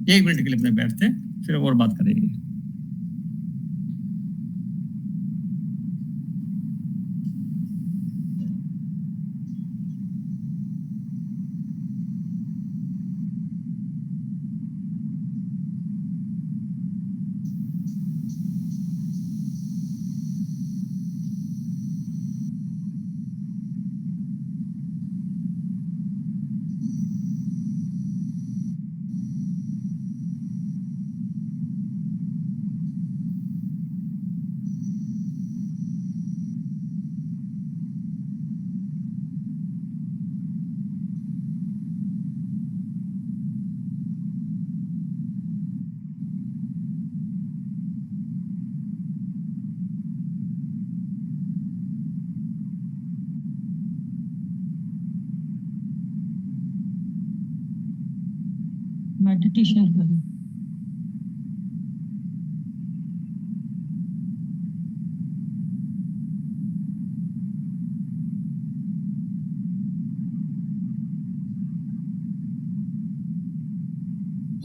1 minute के लिए अपने बैठते हैं, फिर और बात करेंगे। मेडिटेशन करें।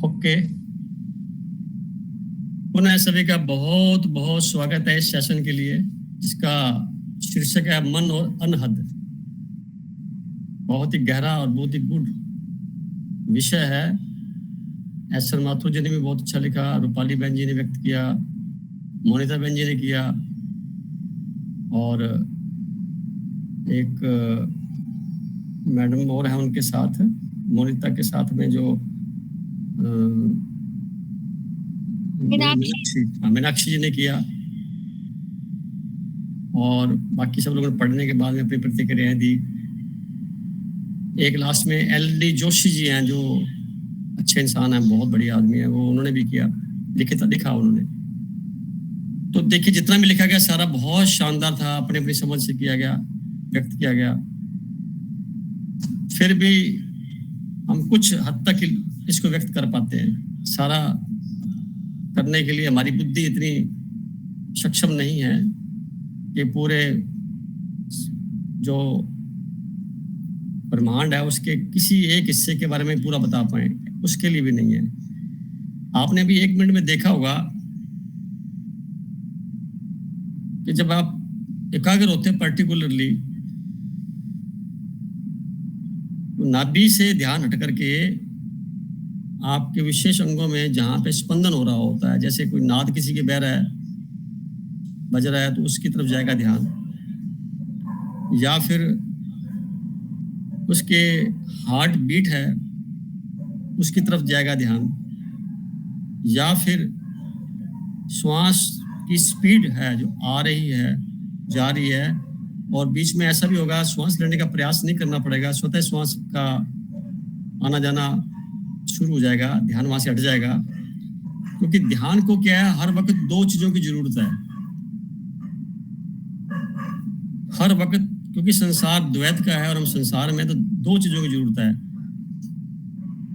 ओके, पुनः सभी का बहुत बहुत स्वागत है इस सेशन के लिए, जिसका शीर्षक है मन और अनहद। बहुत ही गहरा और बहुत ही गुड विषय है। एस एल माथुर जी ने भी बहुत अच्छा लिखा, रूपाली बहन जी ने व्यक्त किया, मोनिता बहन जी ने किया, और एक मैडम और है उनके साथ, मोनिता के साथ में जो मीनाक्षी जी ने किया, और बाकी सब लोगों ने पढ़ने के बाद में अपनी प्रतिक्रियाएं दी। एक लास्ट में LD जोशी जी हैं, जो अच्छे इंसान हैं, बहुत बढ़िया आदमी है, वो उन्होंने भी किया, लिखा उन्होंने। तो देखिए, जितना भी लिखा गया सारा बहुत शानदार था, अपनी अपनी समझ से किया गया, व्यक्त किया गया। फिर भी हम कुछ हद तक इसको व्यक्त कर पाते हैं, सारा करने के लिए हमारी बुद्धि इतनी सक्षम नहीं है कि पूरे जो ब्रह्मांड है उसके किसी एक हिस्से के बारे में पूरा बता पाए, उसके लिए भी नहीं है। आपने भी 1 मिनट में देखा होगा कि जब आप एकाग्र होते हैं पर्टिकुलरली, तो नाभि से ध्यान हट करके आपके विशेष अंगों में जहां पे स्पंदन हो रहा होता है, जैसे कोई नाद किसी के बह रहा है, बज रहा है, तो उसकी तरफ जाएगा ध्यान, या फिर उसके हार्ट बीट है उसकी तरफ जाएगा ध्यान, या फिर श्वास की स्पीड है जो आ रही है, जा रही है, और बीच में ऐसा भी होगा श्वास लेने का प्रयास नहीं करना पड़ेगा, स्वतः श्वास का आना जाना शुरू हो जाएगा, ध्यान वहां से हट जाएगा। क्योंकि ध्यान को क्या है, हर वक्त 2 चीजों की जरूरत है, हर वक्त, क्योंकि संसार द्वैत का है और हम संसार में, तो 2 चीजों की जरूरत है।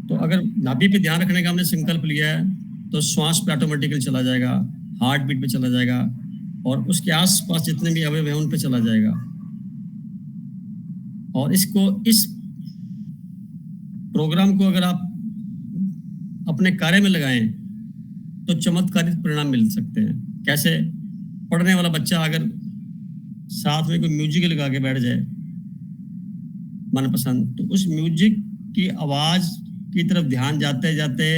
तो अगर नाभि पे ध्यान रखने का हमने संकल्प लिया है, तो श्वास पे ऑटोमेटिकली चला जाएगा, हार्ट बीट पे चला जाएगा, और उसके आसपास जितने भी अवयव हैं उन पे चला जाएगा। और इसको, इस प्रोग्राम को अगर आप अपने कार्य में लगाएं तो चमत्कारिक परिणाम मिल सकते हैं। कैसे? पढ़ने वाला बच्चा अगर साथ में कोई म्यूजिक लगा के बैठ जाए मनपसंद, तो उस म्यूजिक की आवाज की तरफ ध्यान जाते जाते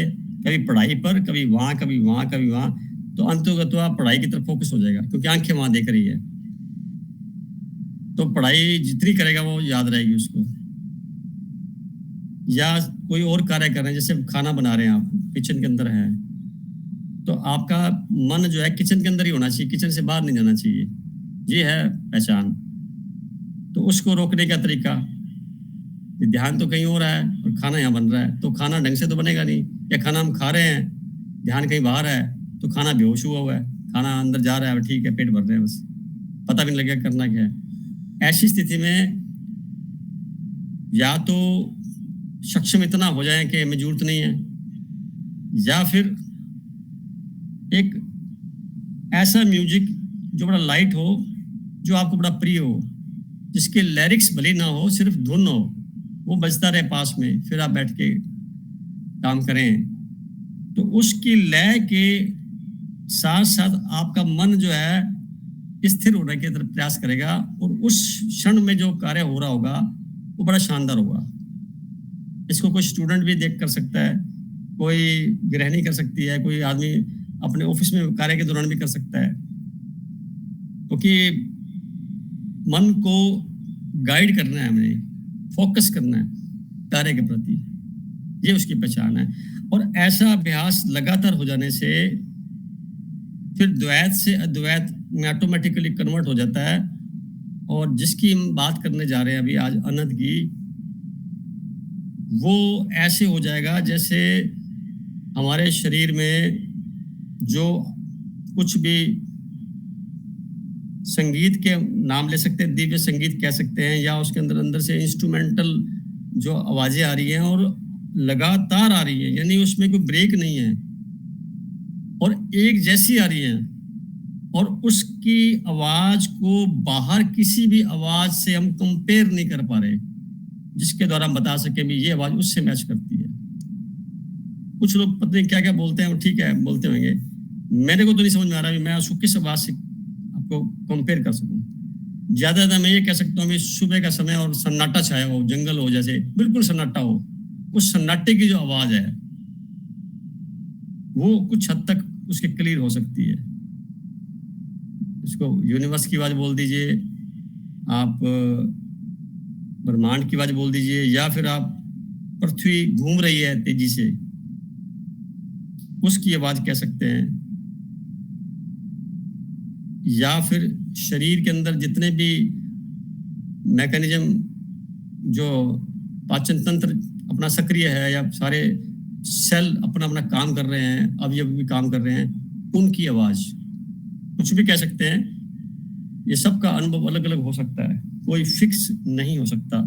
कभी पढ़ाई पर, कभी वहां, कभी वहां, कभी वहां, तो अंततः पढ़ाई की तरफ फोकस हो जाएगा, क्योंकि आंखें वहां देख रही है। तो पढ़ाई जितनी करेगा वो याद रहेगी उसको। या कोई और कार्य कर रहे हैं, जैसे खाना बना रहे हैं आप, किचन के अंदर है, तो आपका मन जो है किचन के अंदर ही होना चाहिए, किचन से बाहर नहीं जाना चाहिए। ये है पहचान। तो उसको रोकने का तरीका, ध्यान तो कहीं हो रहा है और खाना यहाँ बन रहा है, तो खाना ढंग से तो बनेगा नहीं। या खाना हम खा रहे हैं, ध्यान कहीं बाहर है, तो खाना बेहोश हुआ है, खाना अंदर जा रहा है, ठीक है, पेट भर रहे हैं, बस पता भी नहीं लगेगा करना क्या है। ऐसी स्थिति में या तो सक्षम इतना हो जाए कि हमें जरूरत नहीं है, या फिर एक ऐसा म्यूजिक जो बड़ा लाइट हो, जो आपको बड़ा प्रिय हो, जिसके लिरिक्स भले ना हो, सिर्फ धुन हो, वो बजता रहे पास में, फिर आप बैठ के काम करें। तो उसकी लय के साथ साथ आपका मन जो है स्थिर होने की तरफ प्रयास करेगा और उस क्षण में जो कार्य हो रहा होगा वो बड़ा शानदार होगा। इसको कोई स्टूडेंट भी देख कर सकता है, कोई गृहिणी कर सकती है, कोई आदमी अपने ऑफिस में कार्य के दौरान भी कर सकता है, क्योंकि मन को गाइड करना है, हमें फोकस करना है कार्य के प्रति, ये उसकी पहचान है। और ऐसा अभ्यास लगातार हो जाने से फिर द्वैत से अद्वैत में ऑटोमेटिकली कन्वर्ट हो जाता है। और जिसकी हम बात करने जा रहे हैं अभी आज अनंत की, वो ऐसे हो जाएगा जैसे हमारे शरीर में जो कुछ भी संगीत के नाम ले सकते हैं, दिव्य संगीत कह सकते हैं, या उसके अंदर से इंस्ट्रूमेंटल जो आवाजें आ रही हैं और लगातार आ रही हैं, यानी उसमें कोई ब्रेक नहीं है और एक जैसी आ रही है, और उसकी आवाज को बाहर किसी भी आवाज से हम कंपेयर नहीं कर पा रहे जिसके द्वारा हम बता सके भी ये आवाज उससे मैच करती है। कुछ लोग पता नहीं क्या क्या बोलते हैं, ठीक है बोलते होंगे, मेरे को तो नहीं समझ में आ रहा मैं उसको किस आवाज से आपको कंपेयर कर सकूं। ज्यादा मैं ये कह सकता हूँ सुबह का समय और सन्नाटा छाया हो, जंगल हो, जैसे बिल्कुल सन्नाटा हो, उस सन्नाटे की जो आवाज है वो कुछ हद तक उसके क्लियर हो सकती है। इसको यूनिवर्स की आवाज बोल दीजिए, आप ब्रह्मांड की आवाज बोल दीजिए, या फिर आप पृथ्वी घूम रही है तेजी से उसकी आवाज कह सकते हैं, या फिर शरीर के अंदर जितने भी मैकेनिज्म जो पाचन तंत्र अपना सक्रिय है, या सारे सेल अपना अपना काम कर रहे हैं, अवयव भी काम कर रहे हैं, उनकी आवाज, कुछ भी कह सकते हैं। ये सब का अनुभव अलग अलग हो सकता है, कोई फिक्स नहीं हो सकता,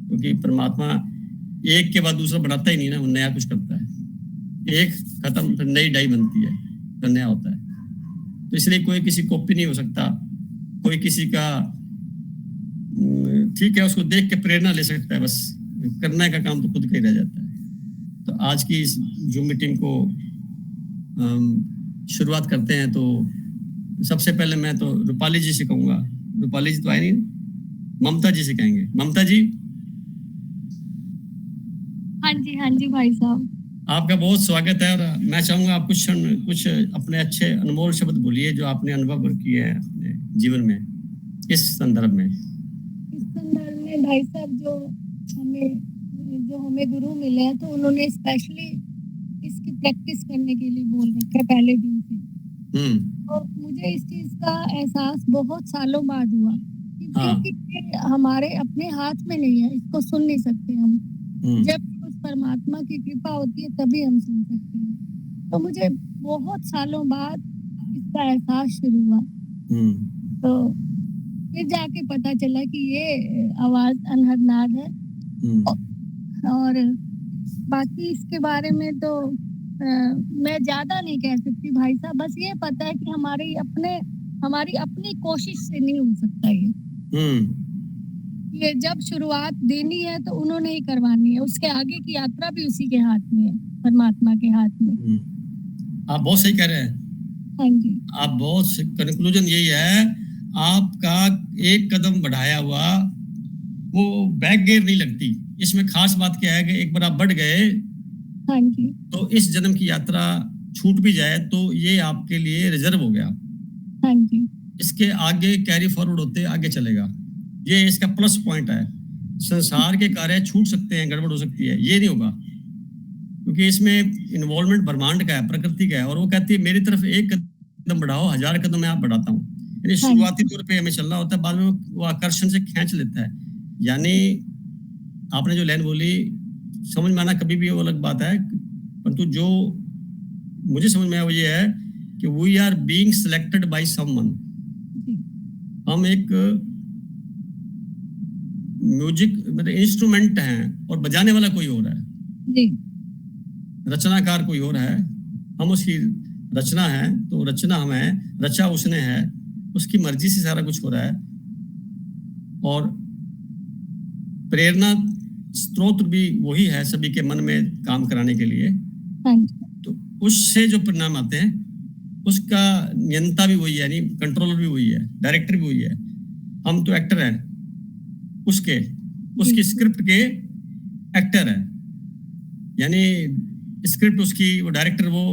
क्योंकि परमात्मा एक के बाद दूसरा बनाता ही नहीं ना, वो नया कुछ करता है। एक खत्म फिर नई डाई बनती है, तो नया होता है। तो इसलिए कोई किसी कॉपी नहीं हो सकता, कोई किसी का ठीक है उसको देख के प्रेरणा ले सकता है, बस करने का काम तो खुद का ही रह जाता है। तो आज की इस जूम मीटिंग को शुरुआत करते हैं। तो सबसे पहले मैं तो रूपाली जी से कहूंगा, रूपाली जी तो आए नहीं, ममता जी से कहेंगे। ममता जी। हाँ जी भाई साहब, आपका बहुत स्वागत है। और मैं चाहूंगा आप कुछ अपने अच्छे अनमोल शब्द बोलिए जो आपने अनुभव किए हैं अपने जीवन में इस संदर्भ में। इस संदर्भ में भाई साहब जो हमें गुरु मिले हैं, तो उन्होंने स्पेशली इसकी प्रैक्टिस करने के लिए बोल रखा है पहले दिन से। और मुझे इस चीज का एहसास बहुत सालों बाद हुआ, क्योंकि हमारे अपने हाथ में नहीं है, इसको सुन नहीं सकते हम। जब उस परमात्मा की कृपा होती है तभी हम सुन सकते हैं। तो मुझे बहुत सालों बाद इसका एहसास शुरू हुआ। तो फिर जाके पता चला कि ये आवाज अनहदनाद है। और बाकी इसके बारे में तो मैं ज्यादा नहीं कह सकती भाई साहब, बस ये पता है कि हमारी अपनी कोशिश से नहीं हो सकता ये जब शुरुआत देनी है तो उन्होंने ही करवानी है, उसके आगे की यात्रा भी उसी के हाथ में है, परमात्मा के हाथ में। आप बहुत सही कह रहे हैं। हाँ जी, आप बहुत कंक्लूजन यही है, आपका एक कदम बढ़ाया हुआ वो बैक गियर नहीं लगती। इसमें खास बात क्या है कि एक बार आप बढ़ गए, हाँ जी, तो इस जन्म की यात्रा छूट भी जाए तो ये आपके लिए रिजर्व हो गया। हाँ जी, इसके आगे कैरी फॉरवर्ड होते आगे चलेगा, ये इसका प्लस पॉइंट है। संसार के कार्य छूट सकते हैं, गड़बड़ हो सकती है, ये नहीं होगा, क्योंकि इसमें इन्वॉल्वमेंट ब्रह्मांड का है, प्रकृति का है। और वो कहती है मेरी तरफ एक कदम बढ़ाओ, 1000 कदम मैं आप बढ़ाता हूँ। यानी शुरुआती तौर पे हमें चलना होता है, बाद में वो आकर्षण से खींच लेता है। यानी आपने जो लाइन बोली समझ में आना कभी भी वो अलग बात है, परंतु जो मुझे समझ में आया वो ये है कि we are being selected by someone. हम एक म्यूजिक मतलब इंस्ट्रूमेंट हैं और बजाने वाला कोई और है जी, रचनाकार कोई और है, हम उसकी रचना है। तो रचना हम है, रचा उसने है, उसकी मर्जी से सारा कुछ हो रहा है। और प्रेरणा स्रोत भी वही है सभी के मन में काम कराने के लिए। हाँ। तो उससे जो परिणाम आते हैं उसका नियंता भी वही है, यानी कंट्रोलर भी वही है, डायरेक्टर भी वही है। हम तो एक्टर हैं, उसकी स्क्रिप्ट के एक्टर है, यानी स्क्रिप्ट उसकी, वो डायरेक्टर, वो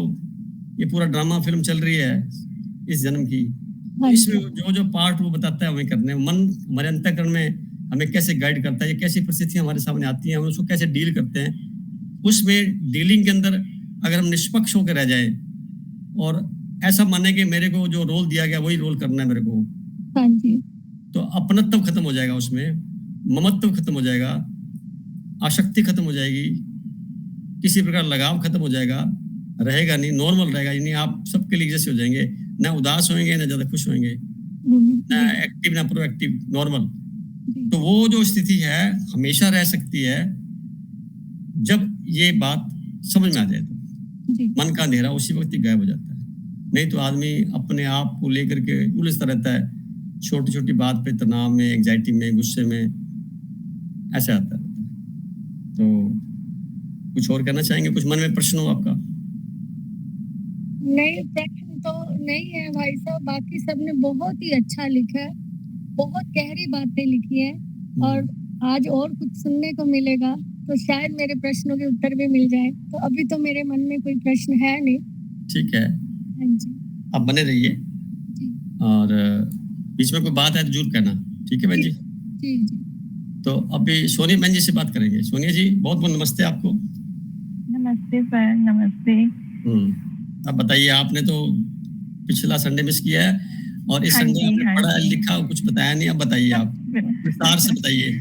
ये पूरा ड्रामा फिल्म चल रही है इस जन्म की, इसमें जो जो पार्ट वो बताता है हमें करने, मन हमारे अंतःकरण में हमें कैसे गाइड करता है, ये कैसी परिस्थितियां हमारे सामने आती हैं, हम उसको कैसे डील करते हैं। उसमें डीलिंग के अंदर अगर हम निष्पक्ष होकर रह जाए और ऐसा माने कि मेरे को जो रोल दिया गया वही रोल करना है मेरे को, हाँ जी, तो अपनत्व खत्म हो जाएगा, उसमें ममत्व खत्म हो जाएगा, आसक्ति खत्म हो जाएगी, किसी प्रकार लगाव खत्म हो जाएगा, रहेगा नहीं, नॉर्मल रहेगा, यानी आप सबके लिए जैसे हो जाएंगे, ना उदास होंगे ना ज्यादा खुश होंगे, ना एक्टिव ना प्रोएक्टिव, नॉर्मल। तो वो जो स्थिति है हमेशा रह सकती है जब ये बात समझ में आ जाए, तो मन का अंधेरा उसी वक्त ही गायब हो जाता है। नहीं तो आदमी अपने आप को लेकर के उलझता रहता है, छोटी छोटी बात पे तनाव में, एंजाइटी में, गुस्से में, ऐसा आता रहता है। तो कुछ और कहना चाहेंगे? कुछ मन में प्रश्न हो आपका? नहीं, प्रश्न तो नहीं है भाई साहब, बाकी सबने बहुत ही अच्छा लिखा है, बहुत गहरी बातें लिखी है, और आज और कुछ सुनने को मिलेगा तो शायद मेरे प्रश्नों के उत्तर भी मिल जाए। तो अभी तो मेरे मन में कोई प्रश्न है नहीं। ठीक है, हाँ जी, आप बने रहिए, और बीच में कोई बात है तो जरूर कहना, ठीक है बहन जी? जी जी। तो अभी सोनिया बहन जी से बात करेंगे। सोनिया जी, बहुत बहुत नमस्ते आपको। नमस्ते सर, नमस्ते। अब बताइए, आपने तो पिछला संडे मिस किया है और इस संडे आपने पढ़ा लिखा कुछ बताया नहीं, अब बताइए, आप विस्तार से बताइए।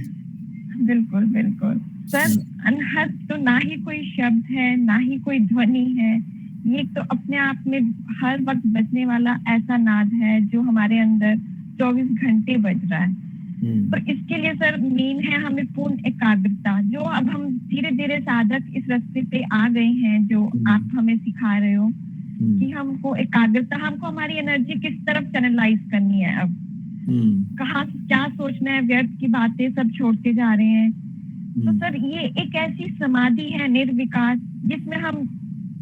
बिल्कुल बिल्कुल सर, अनहद तो ना ही कोई शब्द है ना ही कोई ध्वनि है, ये तो अपने आप में हर वक्त बजने वाला ऐसा नाद है जो हमारे अंदर 24 घंटे बज रहा है। तो इसके लिए सर मेन है हमें पूर्ण एकाग्रता, जो अब हम धीरे धीरे साधक इस रास्ते पे आ गए हैं, जो आप हमें सिखा रहे हो कि हमको एकाग्रता, हमको हमारी एनर्जी किस तरफ चैनलाइज करनी है, अब कहाँ क्या सोचना है, व्यर्थ की बातें सब छोड़ते जा रहे हैं। तो सर ये एक ऐसी समाधि है निर्विकार, जिसमें हम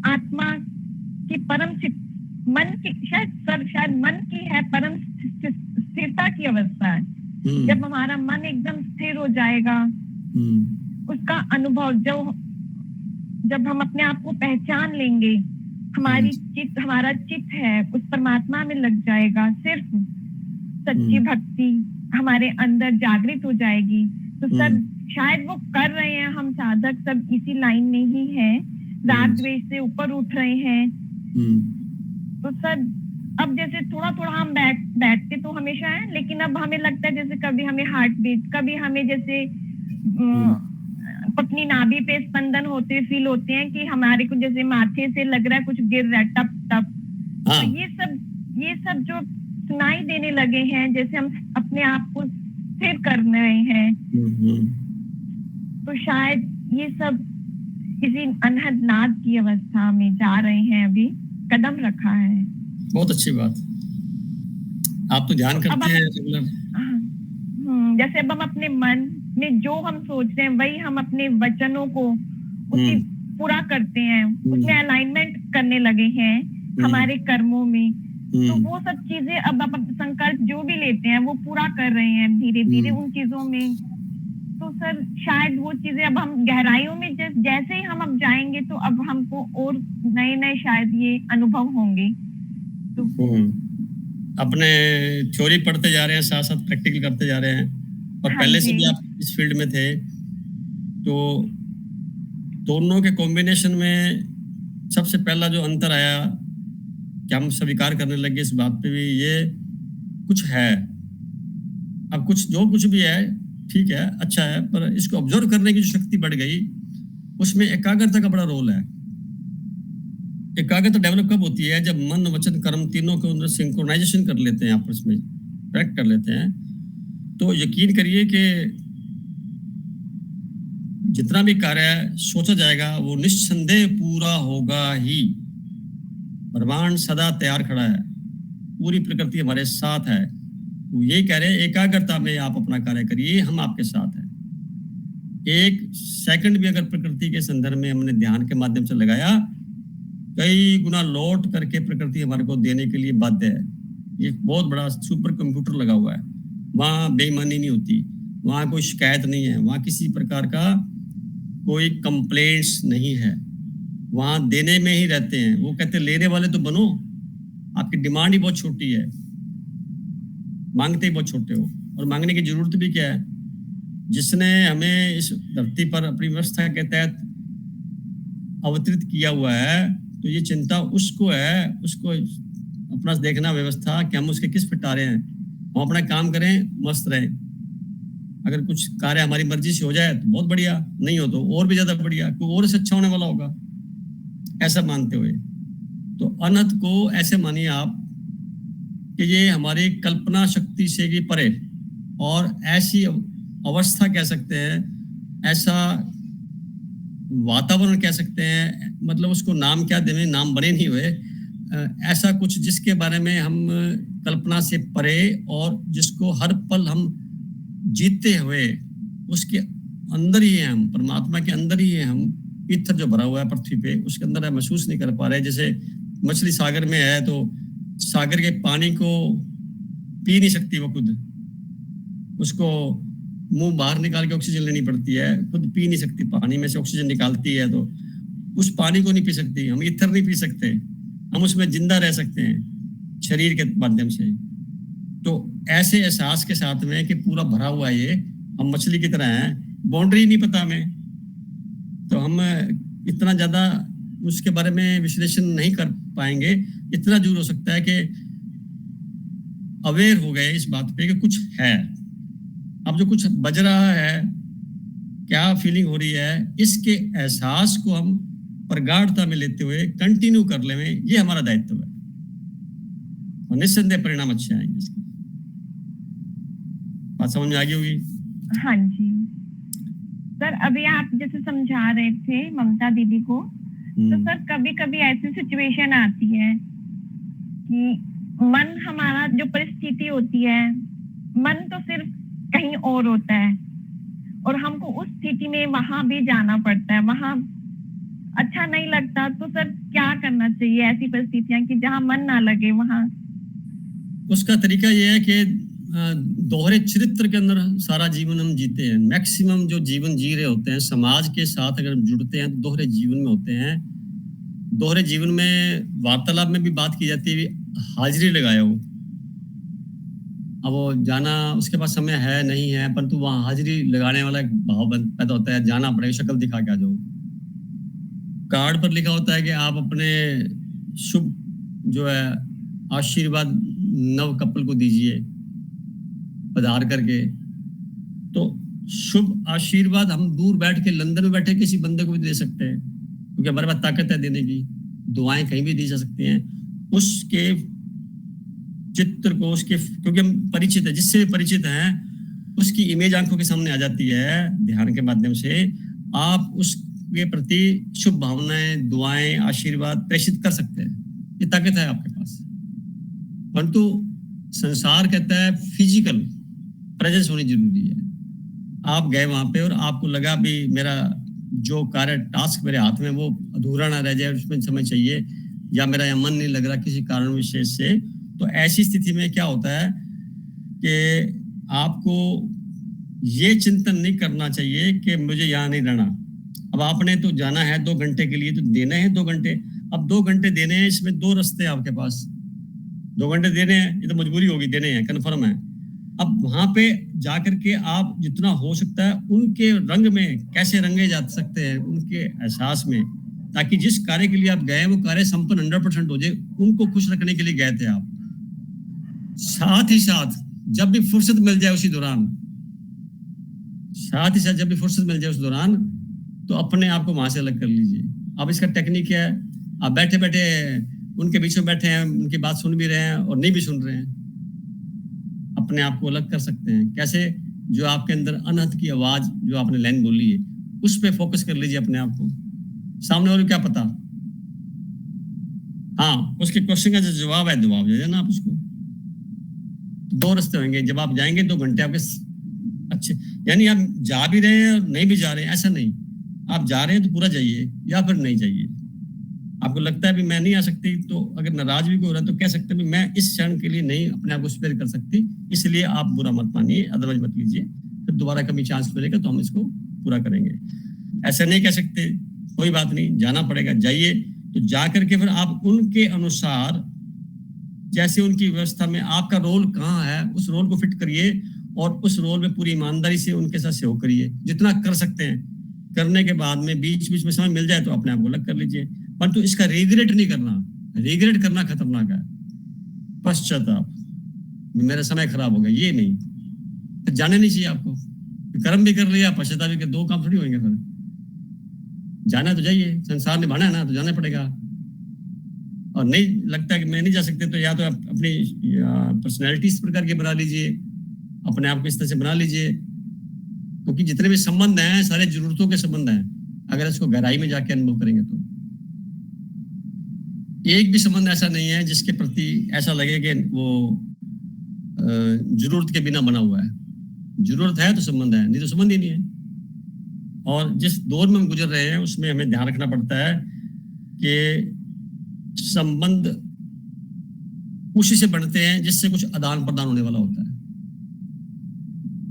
आत्मा की परम मन की, शायद मन की है परम स्थिरता की अवस्था है। जब हमारा मन एकदम स्थिर हो जाएगा, उसका अनुभव जब हम अपने आप को पहचान लेंगे, हमारा चित्त है उस परमात्मा में लग जाएगा, सिर्फ सच्ची भक्ति हमारे अंदर जागृत हो जाएगी। तो सर शायद वो कर रहे हैं, हम साधक सब इसी लाइन में ही हैं, राग द्वेष से ऊपर उठ रहे हैं। तो सर अब जैसे थोड़ा थोड़ा हम बैठते तो हमेशा है, लेकिन अब हमें लगता है जैसे कभी हमें हार्ट बीट, कभी हमें जैसे अपनी नाभि पे स्पंदन होते फील होते हैं कि हमारे को जैसे माथे से लग रहा है कुछ गिर रहा है, टप टप। तो ये सब जो सुनाई देने लगे हैं, जैसे हम अपने आप को स्थिर कर रहे हैं, तो शायद ये सब किसी अनहद नाद की अवस्था में जा रहे हैं, अभी कदम रखा है। बहुत अच्छी बात, आप तो ध्यान करते हैं रेगुलर। जैसे अब हम अपने मन में जो हम सोच रहे हैं वही हम अपने वचनों को उसी पूरा करते हैं, उसमें अलाइनमेंट करने लगे हैं हमारे कर्मों में। तो वो सब चीजें अब संकल्प जो भी लेते हैं वो पूरा कर रहे हैं धीरे धीरे उन चीजों में। तो सर शायद वो चीजें अब हम गहराइयों में जैसे ही हम अब जाएंगे तो अब हमको और नए नए शायद ये अनुभव होंगे। तो अपने थ्योरी पढ़ते जा रहे हैं, साथ साथ प्रैक्टिकल करते जा रहे हैं, और पहले से भी आप इस फील्ड में थे, तो दोनों के कॉम्बिनेशन में सबसे पहला जो अंतर आया कि हम स्वीकार करने लगे इस बात पे भी ये कुछ है। अब कुछ भी है ठीक है, अच्छा है, पर इसको ऑब्जर्व करने की जो शक्ति बढ़ गई, उसमें एकाग्रता का बड़ा रोल है। एकाग्रता डेवलप कब होती है? जब मन वचन कर्म तीनों के अंदर सिंक्रोनाइजेशन कर लेते हैं, आपस में करेक्ट कर लेते हैं, तो यकीन करिए कि जितना भी कार्य सोचा जाएगा वो निस्संदेह पूरा होगा ही। ब्रह्मांड सदा तैयार खड़ा है, पूरी प्रकृति हमारे साथ है। वो यही कह रहे हैं एकाग्रता में आप अपना कार्य करिए, हम आपके साथ हैं। एक सेकंड भी अगर प्रकृति के संदर्भ में हमने ध्यान के माध्यम से लगाया कई गुना लौट करके प्रकृति हमारे को देने के लिए बाध्य है। ये बहुत बड़ा सुपर कंप्यूटर लगा हुआ है, वहाँ बेईमानी नहीं होती, वहाँ कोई शिकायत नहीं है, वहाँ किसी प्रकार का कोई कंप्लेंट्स नहीं है, वहाँ देने में ही रहते हैं। वो कहते हैं लेने वाले तो बनो, आपकी डिमांड ही बहुत छोटी है, मांगते ही बहुत छोटे हो। और मांगने की जरूरत भी क्या है? जिसने हमें इस धरती पर अपनी व्यवस्था के तहत अवतरित किया हुआ है, तो ये चिंता उसको है, उसको अपना देखना व्यवस्था कि हम उसके किस पिटारे हैं। हम अपना काम करें, मस्त रहें। अगर कुछ कार्य हमारी मर्जी से हो जाए तो बहुत बढ़िया, नहीं हो तो और भी ज्यादा बढ़िया, कोई और से अच्छा होने वाला होगा, ऐसा मानते हुए। तो अनहद को ऐसे मानिए आप कि ये हमारी कल्पना शक्ति से भी परे, और ऐसी अवस्था कह सकते हैं, ऐसा वातावरण कह सकते हैं, मतलब उसको नाम क्या दें, नाम बने नहीं हुए, ऐसा कुछ जिसके बारे में हम कल्पना से परे और जिसको हर पल हम जीते हुए उसके अंदर ही है, हम परमात्मा के अंदर ही है। हम ईथर जो भरा हुआ है पृथ्वी पे, उसके अंदर हम महसूस नहीं कर पा रहे। जैसे मछली सागर में है तो सागर के पानी को पी नहीं सकती वो खुद, उसको मुंह बाहर निकाल के ऑक्सीजन लेनी पड़ती है, खुद पी नहीं सकती, पानी में से ऑक्सीजन निकालती है, तो उस पानी को नहीं पी सकती। हम ईथर नहीं पी सकते, हम उसमें जिंदा रह सकते हैं शरीर के माध्यम से। तो ऐसे एहसास के साथ में कि पूरा भरा हुआ ये, हम मछली की तरह हैं, बाउंड्री नहीं पता हमें, तो हम इतना ज्यादा उसके बारे में विश्लेषण नहीं कर पाएंगे। इतना जरूर हो सकता है कि अवेयर हो गए इस बात पे कि कुछ है। अब जो कुछ बज रहा है, क्या फीलिंग हो रही है, इसके एहसास को हम प्रगाढ़ता में लेते हुए कंटिन्यू कर ले, ये हमारा दायित्व है, और निस्संदेह परिणाम अच्छे आएंगे इसके। बात समझ में आ गई होगी? हाँ जी सर, अभी आप जैसे समझा रहे थे ममता दीदी को, तो सर कभी कभी ऐसी सिचुएशन आती है कि मन हमारा, जो परिस्थिति होती है, मन तो सिर्फ कहीं और होता है और हमको उस स्थिति में वहां भी जाना पड़ता है, वहां अच्छा नहीं लगता। तो सर क्या करना चाहिए ऐसी परिस्थितियां कि जहां मन ना लगे वहां? उसका तरीका ये है कि दोहरे चरित्र के अंदर सारा जीवन हम जीते हैं। मैक्सिमम जो जीवन जी रहे होते हैं, समाज के साथ अगर जुड़ते हैं तो दोहरे जीवन में होते हैं। दोहरे जीवन में वार्तालाप में भी बात की जाती है, हाजिरी लगाए हो। अब वो जाना, उसके पास समय है नहीं है, परंतु वहाँ हाजिरी लगाने वाला एक भाव पैदा होता है, जाना पड़ेगा, शक्ल दिखा के आ जाओ। कार्ड पर लिखा होता है कि आप अपने शुभ जो है आशीर्वाद नव कपल को दीजिए पधार करके। तो शुभ आशीर्वाद हम दूर बैठ के, लंदन में बैठे किसी बंदे को भी दे सकते हैं, क्योंकि हमारे पास ताकत है देने की। दुआएं कहीं भी दी जा सकती हैं। उसके चित्र को, उसके, क्योंकि हम परिचित है, जिससे भी परिचित हैं, उसकी इमेज आंखों के सामने आ जाती है ध्यान के माध्यम से। आप उसके प्रति शुभ भावनाएं, दुआएं, आशीर्वाद प्रेषित कर सकते हैं। ये ताकत है आपके पास। परंतु संसार कहता है फिजिकल प्रेजेंस होनी जरूरी है। आप गए वहां पे और आपको लगा भी मेरा जो कार्य, टास्क मेरे हाथ में वो अधूरा ना रह जाए, उसमें समय चाहिए, या मेरा यहाँ मन नहीं लग रहा किसी कारण विशेष से, तो ऐसी स्थिति में क्या होता है कि आपको ये चिंतन नहीं करना चाहिए कि मुझे यहाँ नहीं रहना। अब आपने तो जाना है 2 घंटे के लिए, तो देने हैं 2 घंटे। अब 2 घंटे देने हैं, इसमें 2 रास्ते हैं आपके पास। 2 घंटे देने हैं, ये तो मजबूरी होगी, देने हैं, कन्फर्म है। अब वहां पे जाकर के आप जितना हो सकता है उनके रंग में कैसे रंगे जा सकते हैं, उनके एहसास में, ताकि जिस कार्य के लिए आप गए वो कार्य संपन्न 100% हो जाए। उनको खुश रखने के लिए गए थे आप। साथ ही साथ जब भी फुर्सत मिल जाए उसी दौरान, तो अपने आप को वहां से अलग कर लीजिए। अब इसका टेक्निक है, आप बैठे बैठे उनके बीच में बैठे हैं, उनकी बात सुन भी रहे हैं और नहीं भी सुन रहे हैं, अपने आप को अलग कर सकते हैं। कैसे? जो आपके अंदर अनहद की आवाज, जो आपने लाइन बोली है, उस पे फोकस कर लीजिए अपने आप को। सामने वाले क्या पता, हाँ, उसके क्वेश्चन का जो जवाब है, जवाब दे देना आप उसको। 2 रास्ते होंगे। जब आप जाएंगे 2 घंटे आपके अच्छे, यानी आप जा भी रहे हैं और नहीं भी जा रहे हैं, ऐसा नहीं। आप जा रहे हैं तो पूरा जाइए, या फिर नहीं जाइए। आपको लगता है भी मैं नहीं आ सकती, तो अगर नाराज भी कोई हो रहा है तो कह सकते हैं भी मैं इस क्षण के लिए नहीं अपने आप को स्पेयर कर सकती, इसलिए आप बुरा मत मानिए, अदरवाइज मत लीजिए, फिर दोबारा कभी चांस मिलेगा तो हम इसको पूरा करेंगे। ऐसा नहीं कह सकते, कोई बात नहीं, जाना पड़ेगा, जाइए। तो जा करके फिर आप उनके अनुसार, जैसे उनकी व्यवस्था में आपका रोल कहाँ है, उस रोल को फिट करिए और उस रोल में पूरी ईमानदारी से उनके साथ सहयोग करिए, जितना कर सकते हैं। करने के बाद में बीच बीच में समय मिल जाए तो अपने आप को अलग कर लीजिए, परंतु इसका रिग्रेट नहीं करना। रिग्रेट करना खतरनाक है, पश्चाताप, मेरा समय खराब हो गया, ये नहीं, तो जाने नहीं चाहिए आपको। कर्म भी कर लिया, पश्चाताप भी कर, दो काम थोड़ी होंगे। फिर जाना है तो जाइए, संसार निभाना है ना, तो जाना पड़ेगा। और नहीं लगता है कि मैं नहीं जा सकते, तो या तो आप अपनी पर्सनैलिटी इस प्रकार की बना लीजिए, अपने आप को इस तरह से बना लीजिए, क्योंकि जितने भी संबंध हैं सारे जरूरतों के संबंध हैं। अगर इसको गहराई में जाके अनुभव करेंगे तो एक भी संबंध ऐसा नहीं है जिसके प्रति ऐसा लगे कि वो जरूरत के बिना बना हुआ है। जरूरत है तो संबंध है, नहीं तो संबंध ही नहीं है। और जिस दौर में हम गुजर रहे हैं उसमें हमें ध्यान रखना पड़ता है कि संबंध उसी से बनते हैं जिससे कुछ आदान प्रदान होने वाला होता है।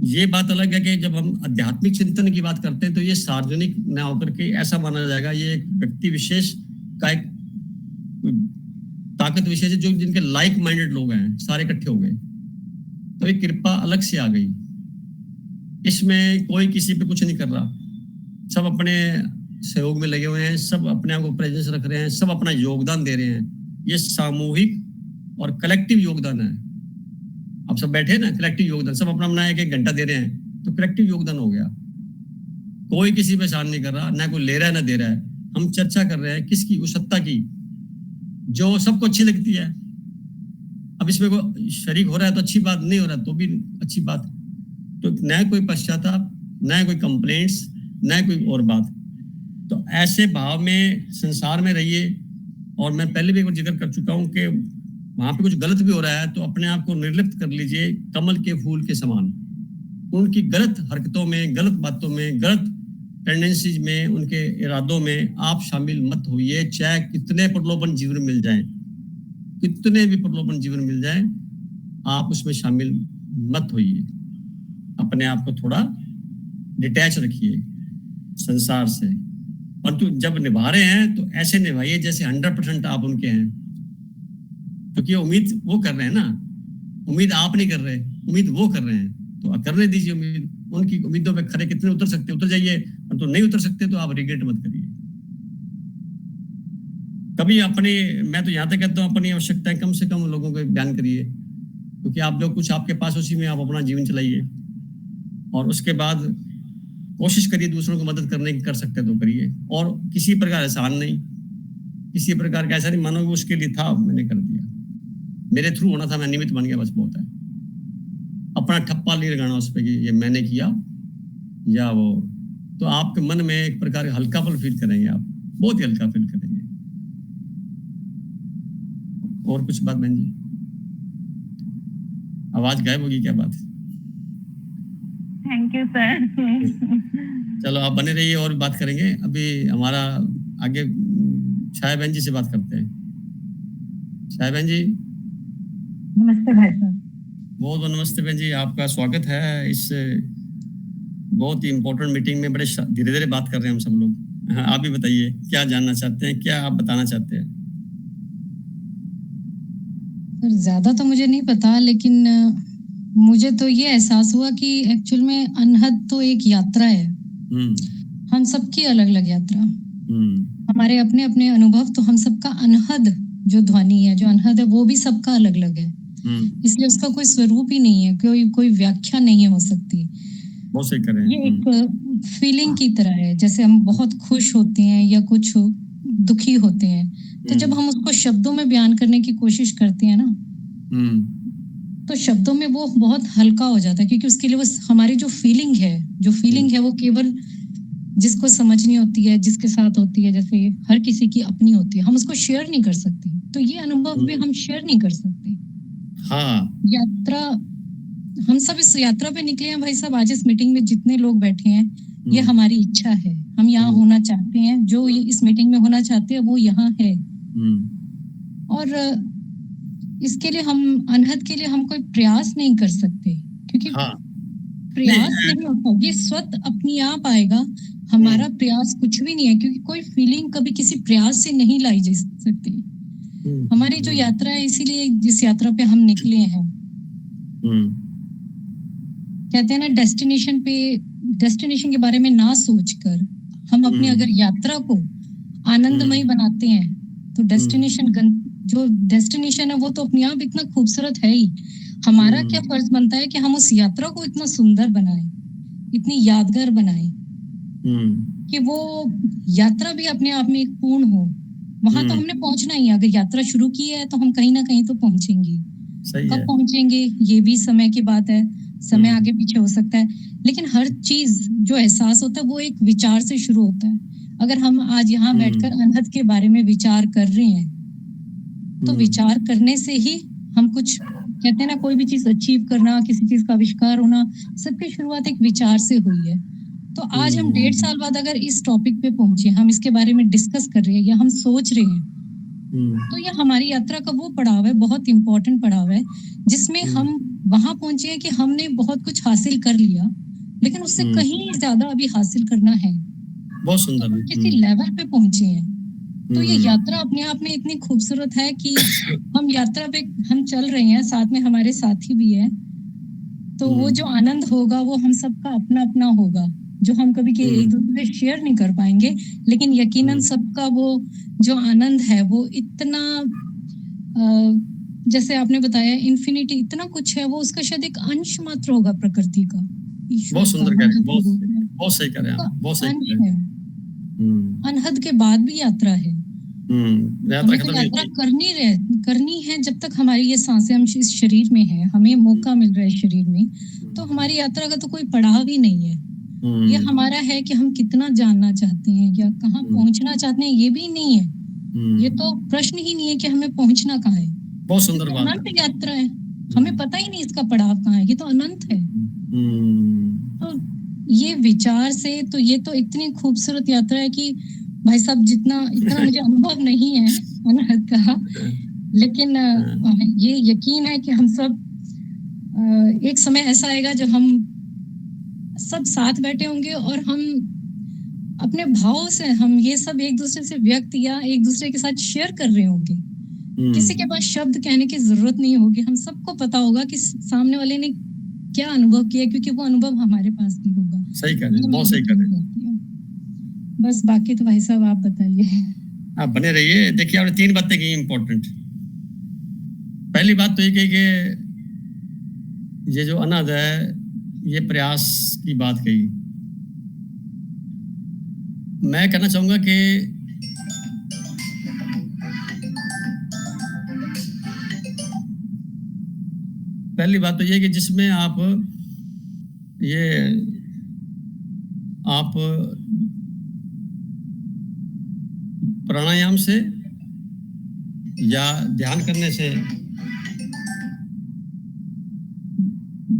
ये बात अलग है कि जब हम आध्यात्मिक चिंतन की बात करते हैं तो ये सार्वजनिक न होकर के ऐसा माना जाएगा ये एक व्यक्ति विशेष का एक ताकत विशेष है, जो जिनके लाइक माइंडेड लोग हैं सारे इकट्ठे हो गए, तो एक कृपा अलग से आ गई। इसमें कोई किसी पे कुछ नहीं कर रहा, सब अपने सहयोग में लगे हुए हैं, सब अपने आप को प्रेजेंस रख रहे हैं, सब अपना योगदान दे रहे हैं। ये सामूहिक और कलेक्टिव योगदान है। आप सब बैठे ना, कलेक्टिव योगदान, सब अपना अपना एक घंटा दे रहे हैं, तो कलेक्टिव योगदान हो गया। कोई किसी पे एहसान नहीं कर रहा, ना कोई ले रहा है ना दे रहा है। हम चर्चा कर रहे हैं किसकी, उस सत्ता की जो सबको अच्छी लगती है। अब इसमें कोई शरीक हो रहा है तो अच्छी बात, नहीं हो रहा तो भी अच्छी बात। तो न कोई पश्चाताप, न कोई कंप्लेंट्स, न कोई और बात। तो ऐसे भाव में संसार में रहिए। और मैं पहले भी एक बार जिक्र कर चुका हूं कि वहां पे कुछ गलत भी हो रहा है तो अपने आप को निर्लिप्त कर लीजिए, कमल के फूल के समान। उनकी गलत हरकतों में, गलत बातों में, गलत टेंडेंसीज में, उनके इरादों में आप शामिल मत होइए। चाहे कितने प्रलोभन जीवन मिल जाए, कितने भी प्रलोभन जीवन मिल जाए, आप उसमें शामिल मत होइए। अपने आप को थोड़ा डिटैच रखिए संसार से। परंतु जब निभा रहे हैं तो ऐसे निभाइए जैसे 100% आप उनके हैं, क्योंकि उम्मीद वो कर रहे हैं ना, उम्मीद आप नहीं कर रहे, उम्मीद वो कर रहे हैं, तो करने दीजिए उम्मीद। उनकी उम्मीदों पे खरे कितने उतर सकते उतर जाइए, तो नहीं उतर सकते तो आप रिग्रेट मत करिए कभी। अपनी, मैं तो यहाँ तक कहता हूँ, अपनी आवश्यकताएं कम से कम लोगों को बयान करिए, क्योंकि आप जो कुछ आपके पास उसी में आप अपना जीवन चलाइए। और उसके बाद कोशिश करिए दूसरों को मदद करने की, कर सकते तो करिए। और किसी प्रकार एहसान नहीं, किसी प्रकार का ऐसा नहीं मानो उसके लिए था मैंने कर दिया, मेरे थ्रू होना था, मैं निमित्त बन गया, बस बहुत है। अपना ठप्पा नहीं लगाना उस पर कि ये मैंने किया या वो, तो आपके मन में एक प्रकार का हल्कापन फील करेंगे, आप बहुत ही हल्का फील करेंगे। और कुछ बात बहन जी? आवाज गायब होगी क्या? बात। Thank you sir. चलो आप बने रहिए और बात करेंगे। अभी हमारा आगे छाया बहन जी से बात करते हैं। छाया बहन जी। नमस्ते भाई साहब। बहुत बहुत नमस्ते बहन जी, आपका स्वागत है इस बहुत ही इम्पोर्टेंट मीटिंग में। बड़े धीरे धीरे बात कर रहे हैं हम सब लोग। हाँ, आप भी बताइए क्या जानना चाहते हैं, क्या आप बताना चाहते हैं? सर ज्यादा तो मुझे नहीं पता, लेकिन मुझे तो ये एहसास हुआ कि एक्चुअल में अनहद तो एक यात्रा है। हम सबकी अलग अलग यात्रा, हमारे अपने अपने अनुभव, तो हम सबका अनहद जो ध्वनि है, जो अनहद है, वो भी सबका अलग अलग है। इसलिए उसका कोई स्वरूप ही नहीं है, कोई व्याख्या नहीं हो सकती। ये एक फीलिंग की तरह है। जैसे हम बहुत खुश होते हैं या कुछ दुखी होते हैं, तो जब हम उसको शब्दों में बयान करने की कोशिश करते हैं ना, तो शब्दों में वो बहुत हल्का हो जाता है, क्योंकि उसके लिए वो हमारी जो फीलिंग है वो केवल जिसको समझनी होती है, जिसके साथ होती है, जैसे हर किसी की अपनी होती है, हम उसको शेयर नहीं कर सकते। तो ये अनुभव भी हम शेयर नहीं कर सकते। हाँ, यात्रा, हम सब इस यात्रा पे निकले हैं भाई साहब। आज इस मीटिंग में जितने लोग बैठे हैं, ये हमारी इच्छा है, हम यहाँ होना चाहते हैं, जो इस मीटिंग में होना चाहते हैं वो यहाँ है। और इसके लिए हम अनहद के लिए हम कोई प्रयास नहीं कर सकते, क्योंकि प्रयास नहीं होता, ये स्वतः अपनी आप आएगा। हमारा प्रयास कुछ भी नहीं है, क्योंकि कोई फीलिंग कभी किसी प्रयास से नहीं लाई जा सकती। हमारी जो यात्रा है, इसीलिए जिस यात्रा पे हम निकले हैं, कहते हैं ना, डेस्टिनेशन के बारे में ना सोचकर हम अपनी अगर यात्रा को आनंदमय बनाते हैं, तो जो डेस्टिनेशन है वो तो अपने आप इतना खूबसूरत है ही। हमारा क्या फर्ज बनता है कि हम उस यात्रा को इतना सुंदर बनाएं, इतनी यादगार बनाएं, कि वो यात्रा भी अपने आप में एक पूर्ण हो। वहां तो हमने पहुंचना ही है, अगर यात्रा शुरू की है तो हम कहीं ना कहीं तो पहुंचेंगे। कब पहुंचेंगे ये भी समय की बात है, समय आगे पीछे हो सकता है, लेकिन हर चीज जो एहसास होता है वो एक विचार से शुरू होता है। अगर हम आज यहाँ बैठकर अनहद के बारे में विचार कर रहे हैं, तो विचार करने से ही हम कुछ, कहते हैं ना, कोई भी चीज अचीव करना, किसी चीज का आविष्कार होना, सबकी शुरुआत एक विचार से हुई है। तो आज हम 1.5 साल बाद अगर इस टॉपिक पे पहुंचे, हम इसके बारे में डिस्कस कर रहे हैं या हम सोच रहे हैं, तो ये हमारी यात्रा का वो पड़ाव है, बहुत इंपॉर्टेंट पड़ाव है, जिसमें हम वहां पहुंचे हैं कि हमने बहुत कुछ हासिल कर लिया, लेकिन उससे कहीं ज्यादा अभी हासिल करना है। बहुत सुंदर। तो किसी लेवल पे पहुंचे हैं, तो ये यात्रा अपने आप में इतनी खूबसूरत है कि हम यात्रा पे हम चल रहे हैं, साथ में हमारे साथी भी है, तो वो जो आनंद होगा वो हम सबका अपना अपना होगा, जो हम कभी के एक दूसरे से शेयर नहीं कर पाएंगे, लेकिन यकीनन सबका वो जो आनंद है वो इतना, जैसे आपने बताया, इन्फिनिटी, इतना कुछ है, वो उसका शायद एक अंश मात्र होगा प्रकृति का। बहुत सुंदर कह रहे हैं, बहुत सही कह रहे हैं, बहुत सही कह रहे हैं। अनहद के बाद भी यात्रा है, हमें तो यात्रा करनी है जब तक हमारी ये सांसें हम इस शरीर में है, हमें मौका मिल रहा है शरीर में, तो हमारी यात्रा का तो कोई पड़ाव ही नहीं है। ये हमारा है कि हम कितना जानना चाहते हैं या कहाँ पहुंचना चाहते हैं, ये भी नहीं है। ये तो प्रश्न ही नहीं है कि हमें पहुंचना कहाँ है। बहुत सुंदर बात, अनंत यात्रा है, हमें पता ही नहीं इसका पड़ाव कहाँ है, ये तो अनंत है। तो ये विचार से, तो ये तो इतनी खूबसूरत यात्रा है कि भाई साहब, इतना मुझे अनुभव नहीं है अनहद का, लेकिन ये यकीन है कि हम सब एक समय ऐसा आएगा जब हम सब साथ बैठे होंगे और हम अपने भाव से हम ये सब एक दूसरे से व्यक्त या एक दूसरे के साथ शेयर कर रहे होंगे। किसी के पास शब्द कहने की जरूरत नहीं होगी, हम सबको पता होगा कि सामने वाले ने क्या अनुभव किया, क्योंकि वो अनुभव हमारे पास भी होगा। सही कह रहे हैं, बहुत सही कह रहे हैं। बस बाकी तो भाई साहब आप बताइए। आप बने रहिए। देखिए, आपने 3 बातें की इम्पोर्टेंट। पहली बात तो ये कही कि ये जो अनहद है, ये प्रयास की बात कही। मैं कहना चाहूंगा कि पहली बात तो ये कि जिसमें आप प्राणायाम से या ध्यान करने से,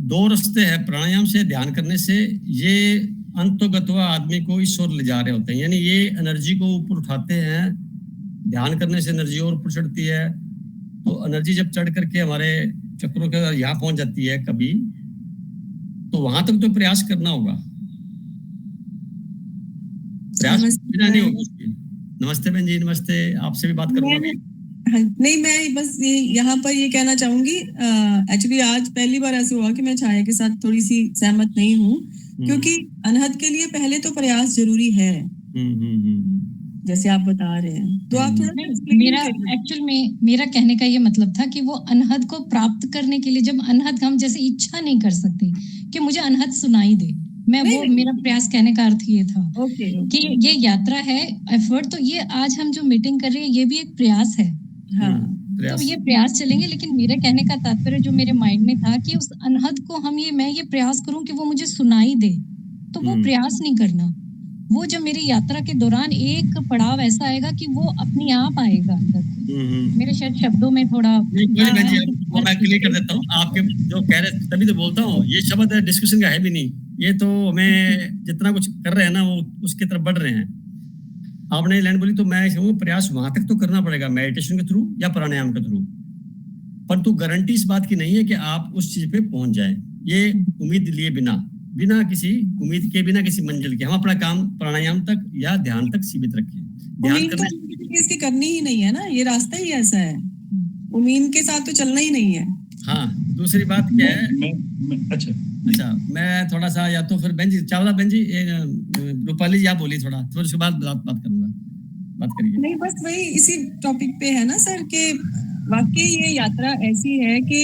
2 रास्ते हैं, प्राणायाम से, ध्यान करने से, ये अंतोगत्वा आदमी को ईश्वर ले जा रहे होते हैं, यानी ये एनर्जी को ऊपर उठाते हैं। ध्यान करने से एनर्जी और ऊपर चढ़ती है, तो एनर्जी जब चढ़ करके हमारे चक्रों के यहाँ पहुंच जाती है कभी, तो वहां तक तो प्रयास करना होगा, प्रयास बिना नहीं होगा। नमस्ते बहन जी, नमस्ते, आपसे भी बात करूंगा। नहीं, मैं बस ये यहाँ पर ये कहना चाहूंगी, एक्चुअली आज पहली बार ऐसे हुआ कि मैं छाया के साथ थोड़ी सी सहमत नहीं हूँ, क्योंकि अनहद के लिए पहले तो प्रयास जरूरी है, जैसे आप बता रहे हैं। तो आप थोड़ा मेरा कहने का ये मतलब था कि वो अनहद को प्राप्त करने के लिए, जब अनहद हम जैसे इच्छा नहीं कर सकते कि मुझे अनहद सुनाई दे, मेरा प्रयास कहने का अर्थ ये था कि ये यात्रा है, एफर्ट, तो ये आज हम जो मीटिंग कर रहे हैं ये भी एक प्रयास है। तो ये प्रयास चलेंगे, लेकिन मेरे कहने का तात्पर्य जो मेरे माइंड में था कि उस अनहद को मैं ये प्रयास करूं कि वो मुझे सुनाई दे, तो वो प्रयास नहीं करना। वो जब मेरी यात्रा के दौरान एक पड़ाव ऐसा आएगा कि वो अपने आप आएगा अंदर। मेरे शायद शब्दों में थोड़ा मैं क्लियर कर देता हूँ। आपके जो कह रहे, तभी तो बोलता हूँ, ये शब्द डिस्कशन का है भी नहीं। ये तो हमें जितना कुछ कर रहे हैं ना वो उसकी तरफ बढ़ रहे हैं। आपने लाइन बोली तो मैं कहूँ प्रयास वहां तक तो करना पड़ेगा मेडिटेशन के थ्रू या प्राणायाम के थ्रू, परंतु गारंटी इस बात की नहीं है कि आप उस चीज पे पहुंच जाए। ये उम्मीद लिए बिना किसी उम्मीद के, बिना किसी मंजिल के हम अपना काम प्राणायाम तक या ध्यान तक सीमित रखें। ध्यान उम्मीद करने तो इसकी करनी ही नहीं है ना, ये रास्ता ही ऐसा है, उम्मीद के साथ तो चलना ही नहीं है। हाँ, दूसरी बात क्या है, अच्छा मैं थोड़ा सा या तो फिर बहन जी चावला बहन जी रूपाली जी आप बोली थोड़ा उसके बाद बात करूंगा, बात करिए। नहीं बस वही इसी टॉपिक पे है ना सर कि वाकई ये यात्रा ऐसी है कि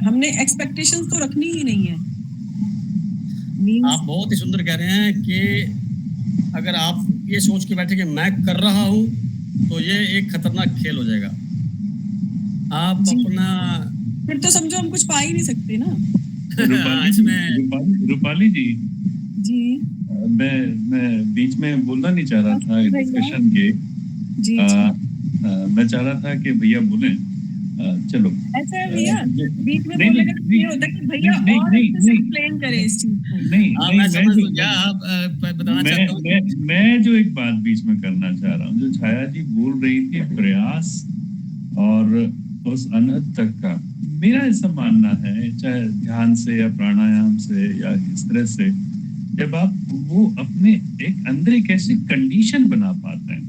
हमने एक्सपेक्टेशंस तो रखनी ही नहीं है। आप बहुत ही सुंदर कह रहे हैं कि अगर आप ये सोच के बैठे कि मैं कर रहा हूँ तो ये एक खतरनाक खेल हो जाएगा। आप अपना फिर तो समझो हम कुछ पा ही नहीं सकते ना। रूपाली जी जी मैं बीच में बोलना नहीं चाह रहा था डिस्कशन के जी मैं चाह रहा था कि भैया बोले चलो ऐसा है भैया बीच में बोलने का ये होता है कि भैया और एक्सप्लेन करें इस चीज को। मैं समझ गया, आप बताना चाहता हूं। मैं जो एक बात बीच में करना चाह रहा हूँ, जो छाया जी बोल रही थी प्रयास और उस अनहद तक का, मेरा ऐसा मानना है चाहे ध्यान से या प्राणायाम से या इस तरह से, जब आप वो अपने एक अंदर एक ऐसी कंडीशन बना पाते हैं,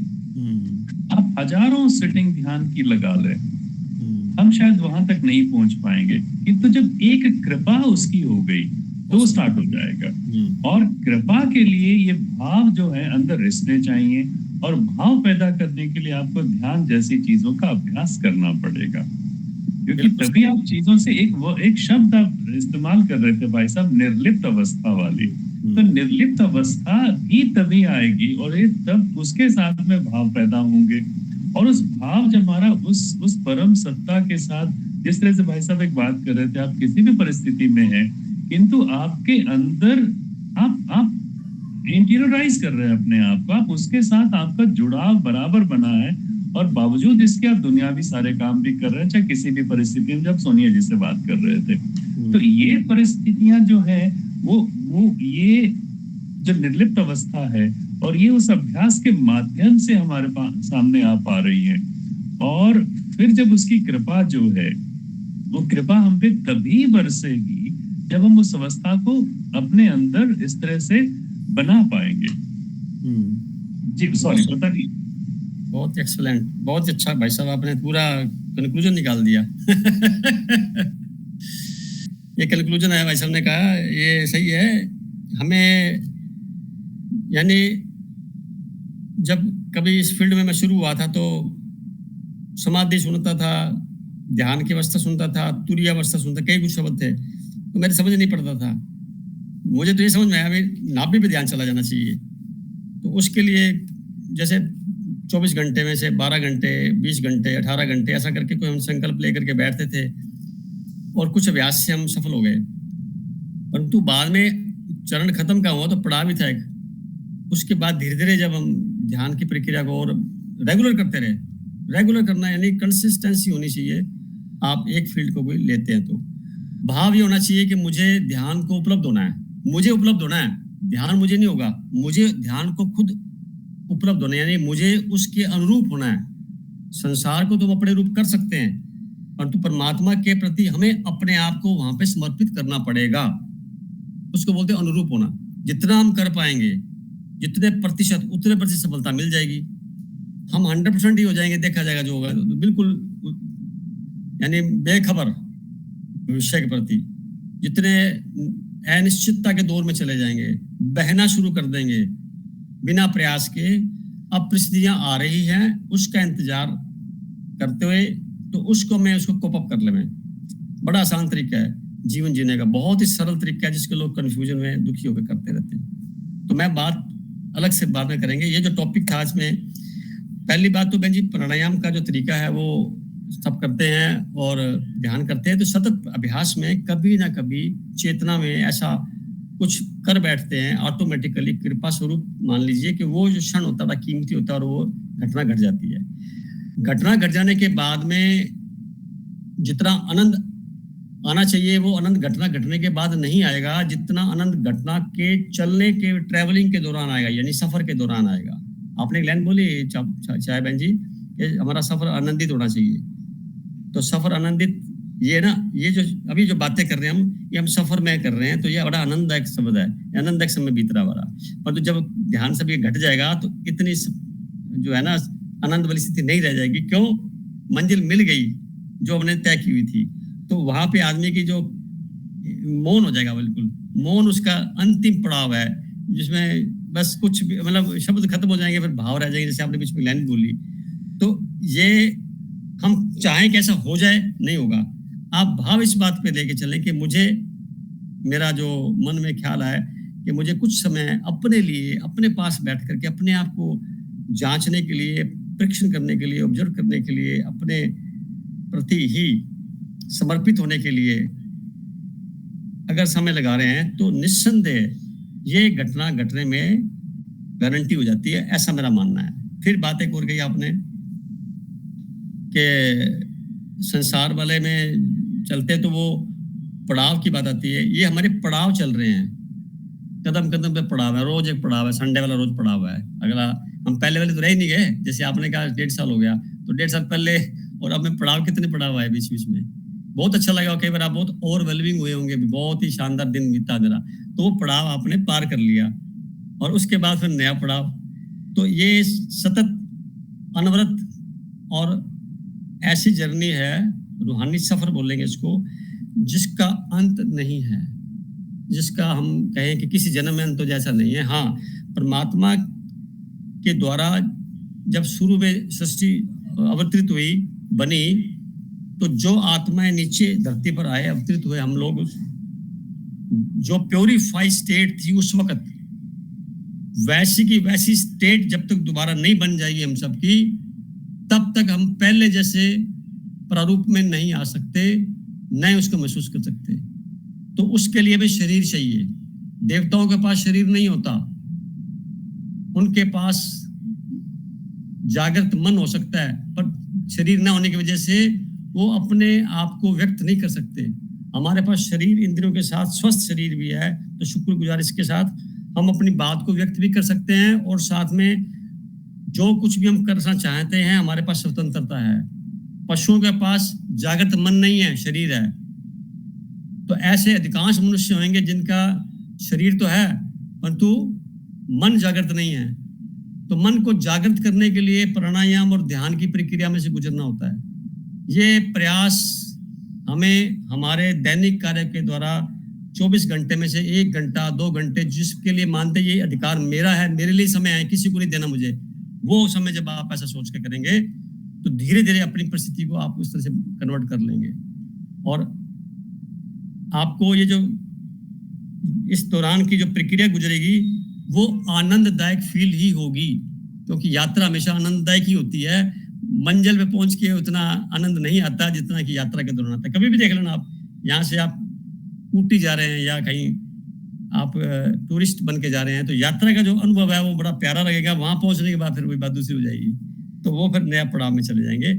आप हजारों सिटिंग ध्यान की लगा ले, हम शायद वहां तक नहीं पहुंच पाएंगे, किंतु जब एक कृपा उसकी हो गई तो स्टार्ट हो जाएगा। और कृपा के लिए ये भाव जो है अंदर रिसने चाहिए, और भाव पैदा करने के लिए आपको ध्यान जैसी चीजों का अभ्यास करना पड़ेगा, क्योंकि तभी आप चीजों से एक शब्द आप इस्तेमाल कर रहे थे भाई साहब, निर्लिप्त अवस्था वाली, तो निर्लिप्त अवस्था भी तभी आएगी और ये तब उसके साथ में भाव पैदा होंगे, और उस भाव जब हमारा उस परम सत्ता के साथ, जिस तरह से भाई साहब एक बात कर रहे थे, आप किसी भी परिस्थिति में हैं किंतु आपके अंदर आप इंटीरियराइज कर रहे हैं अपने आप को, आप उसके साथ आपका जुड़ाव बराबर बना है, और बावजूद इसके आप दुनियावी सारे काम भी कर रहे हैं, चाहे किसी भी परिस्थिति में। जब सोनिया जी से बात कर रहे थे तो ये परिस्थितियां जो है वो ये जो निर्लिप्त अवस्था है, और ये उस अभ्यास के माध्यम से हमारे सामने आ पा रही है, और फिर जब उसकी कृपा जो है वो कृपा हम पे तभी बरसेगी जब हम उस अवस्था को अपने अंदर इस तरह से बना पाएंगे। जी सॉरी, पता नहीं, बहुत एक्सीलेंट, बहुत अच्छा भाई साहब, आपने पूरा कंक्लूजन निकाल दिया। ये कंक्लूजन है भाई साहब ने कहा, ये सही है। हमें यानी जब कभी इस फील्ड में मैं शुरू हुआ था तो समाधि सुनता था, ध्यान की अवस्था सुनता था, तुरीय अवस्था सुनता, कई कुछ शब्द थे, तो मेरे समझ नहीं पड़ता था। मुझे तो ये समझ में आया अभी नाभि पे ध्यान चला जाना चाहिए। तो उसके लिए जैसे 24 घंटे में से 12 घंटे, 20 घंटे, 18 घंटे ऐसा करके कोई हम संकल्प लेकर के बैठते थे, और कुछ अभ्यास से हम सफल हो गए। परंतु बाद में चरण खत्म का हुआ तो पड़ा भी था एक। उसके बाद धीरे धीरे जब हम ध्यान की प्रक्रिया को और रेगुलर करते रहे, रेगुलर करना यानी कंसिस्टेंसी होनी चाहिए। आप एक फील्ड को कोई लेते हैं तो भाव ये होना चाहिए कि मुझे ध्यान को उपलब्ध होना है, मुझे उपलब्ध होना है, ध्यान मुझे नहीं होगा, मुझे ध्यान को खुद उपलब्ध होना, यानी मुझे उसके अनुरूप होना है। संसार को तो हम अपने रूप कर सकते हैं, परंतु परमात्मा के प्रति हमें अपने आप को वहां पे समर्पित करना पड़ेगा। उसको बोलते हैं अनुरूप होना। जितना हम कर पाएंगे, जितने प्रतिशत, उतने प्रतिशत सफलता मिल जाएगी। हम 100% ही हो जाएंगे, देखा जाएगा जो होगा, बिल्कुल यानी बेखबर विषय के प्रति। जितने अनिश्चितता के दौर में चले जाएंगे, बहना शुरू कर देंगे बिना प्रयास के। अब परिस्थितियां आ रही हैं, उसका इंतजार करते हुए तो उसको कोप अप कर ले। बड़ा आसान तरीका है जीवन जीने का, बहुत ही सरल तरीका है जिसके लोग कंफ्यूजन में दुखी होकर करते रहते हैं। तो मैं बात अलग से बाद में करेंगे। ये जो टॉपिक था आज में, पहली बात तो बहन जी प्राणायाम का जो तरीका है वो सब करते हैं और ध्यान करते हैं, तो सतत अभ्यास में कभी ना कभी चेतना में ऐसा कुछ कर बैठते हैं, ऑटोमेटिकली कृपा स्वरूप मान लीजिए कि वो जो क्षण होता है बड़ा कीमती होता है और वो घटना घट जाती है। घटना घट जाने के बाद में जितना आनंद आना चाहिए वो अनंत घटना घटने के बाद नहीं आएगा, जितना अनंत घटना के चलने के ट्रेवलिंग के दौरान आएगा, यानी सफर के दौरान आएगा। आपने एक लाइन बोली चाय बहन जी, हमारा सफर आनंदित होना चाहिए। तो सफर आनंदित, ये ना, ये जो अभी जो बातें कर रहे हैं हम, ये हम सफर में कर रहे हैं, तो ये बड़ा आनंददायक शब्द है, आनंददायक समय बीत रहा वाला। पर तो जब ध्यान से भी घट जाएगा तो इतनी जो है ना आनंद वाली स्थिति नहीं रह जाएगी। क्यों? मंजिल मिल गई जो हमने तय की हुई थी। तो वहां पे आदमी की जो मौन हो जाएगा, बिल्कुल मौन उसका अंतिम पड़ाव है, जिसमें बस कुछ भी मतलब शब्द खत्म हो जाएंगे, फिर भाव रह जाएंगे, जैसे आपने बीच में लाइन बोली। तो ये हम चाहें कैसा हो जाए नहीं होगा। आप भाव इस बात पे लेके चलें कि मुझे, मेरा जो मन में ख्याल आए कि मुझे कुछ समय अपने लिए, अपने पास बैठ करके अपने आप को जांचने के लिए, परीक्षण करने के लिए, ऑब्जर्व करने के लिए, अपने प्रति ही समर्पित होने के लिए अगर समय लगा रहे हैं तो निस्संदेह ये घटना घटने में गारंटी हो जाती है, ऐसा मेरा मानना है। फिर बात एक और कही आपने कि संसार वाले में चलते तो वो पड़ाव की बात आती है। ये हमारे पड़ाव चल रहे हैं, कदम कदम पे पड़ाव है, रोज एक पड़ाव है, संडे वाला रोज पड़ाव है। अगला हम पहले वाले तो रह ही नहीं गए, जैसे आपने कहा 1.5 साल हो गया, तो 1.5 साल पहले और अब में पड़ाव कितने पड़ाव आए बीच बीच में। बहुत अच्छा लगा, कई बार आप बहुत ओवरवेलमिंग हुए होंगे, बहुत ही शानदार दिन बीता मेरा, तो वो पड़ाव आपने पार कर लिया और उसके बाद फिर नया पड़ाव। तो ये सतत अनवरत और ऐसी जर्नी है, रूहानी सफर बोलेंगे इसको, जिसका अंत नहीं है, जिसका हम कहें कि किसी जन्म में अंत तो जैसा नहीं है। हाँ, परमात्मा के द्वारा जब शुरू में सृष्टि अवतरित हुई, बनी, तो जो आत्माएं नीचे धरती पर आए, अवतरित हुए, हम लोग जो प्योरीफाई स्टेट थी उस वक्त, वैसी की वैसी स्टेट जब तक दोबारा नहीं बन जाएगी हम सबकी, तब तक हम पहले जैसे प्रारूप में नहीं आ सकते, नहीं उसको महसूस कर सकते। तो उसके लिए भी शरीर चाहिए। देवताओं के पास शरीर नहीं होता, उनके पास जागृत मन हो सकता है, पर शरीर न होने की वजह से वो अपने आप को व्यक्त नहीं कर सकते। हमारे पास शरीर, इंद्रियों के साथ स्वस्थ शरीर भी है, तो शुक्रगुजार इसके साथ हम अपनी बात को व्यक्त भी कर सकते हैं, और साथ में जो कुछ भी हम करना चाहते हैं, हमारे पास स्वतंत्रता है। पशुओं के पास जागृत मन नहीं है, शरीर है। तो ऐसे अधिकांश मनुष्य होंगे जिनका शरीर तो है परंतु मन जागृत नहीं है। तो मन को जागृत करने के लिए प्राणायाम और ध्यान की प्रक्रिया में से गुजरना होता है। ये प्रयास हमें हमारे दैनिक कार्य के द्वारा 24 घंटे में से 1 घंटा 2 घंटे जिसके लिए मानते ये अधिकार मेरा है, मेरे लिए समय है, किसी को नहीं देना मुझे, वो समय जब आप ऐसा सोच के करेंगे तो धीरे धीरे अपनी परिस्थिति को आप उस तरह से कन्वर्ट कर लेंगे। और आपको ये जो इस दौरान की जो प्रक्रिया गुजरेगी वो आनंददायक फील ही होगी, क्योंकि यात्रा हमेशा आनंददायक ही होती है। मंजिल पे पहुंच के उतना आनंद नहीं आता जितना कि यात्रा के दौरान आता है। कभी भी देख लेना, आप यहाँ से आप ऊटी जा रहे हैं या कहीं आप टूरिस्ट बन के जा रहे हैं, तो यात्रा का जो अनुभव है वो बड़ा प्यारा लगेगा। वहां पहुंचने के बाद फिर वही बात दूसरी हो जाएगी, तो वो फिर नया पड़ाव में चले जाएंगे।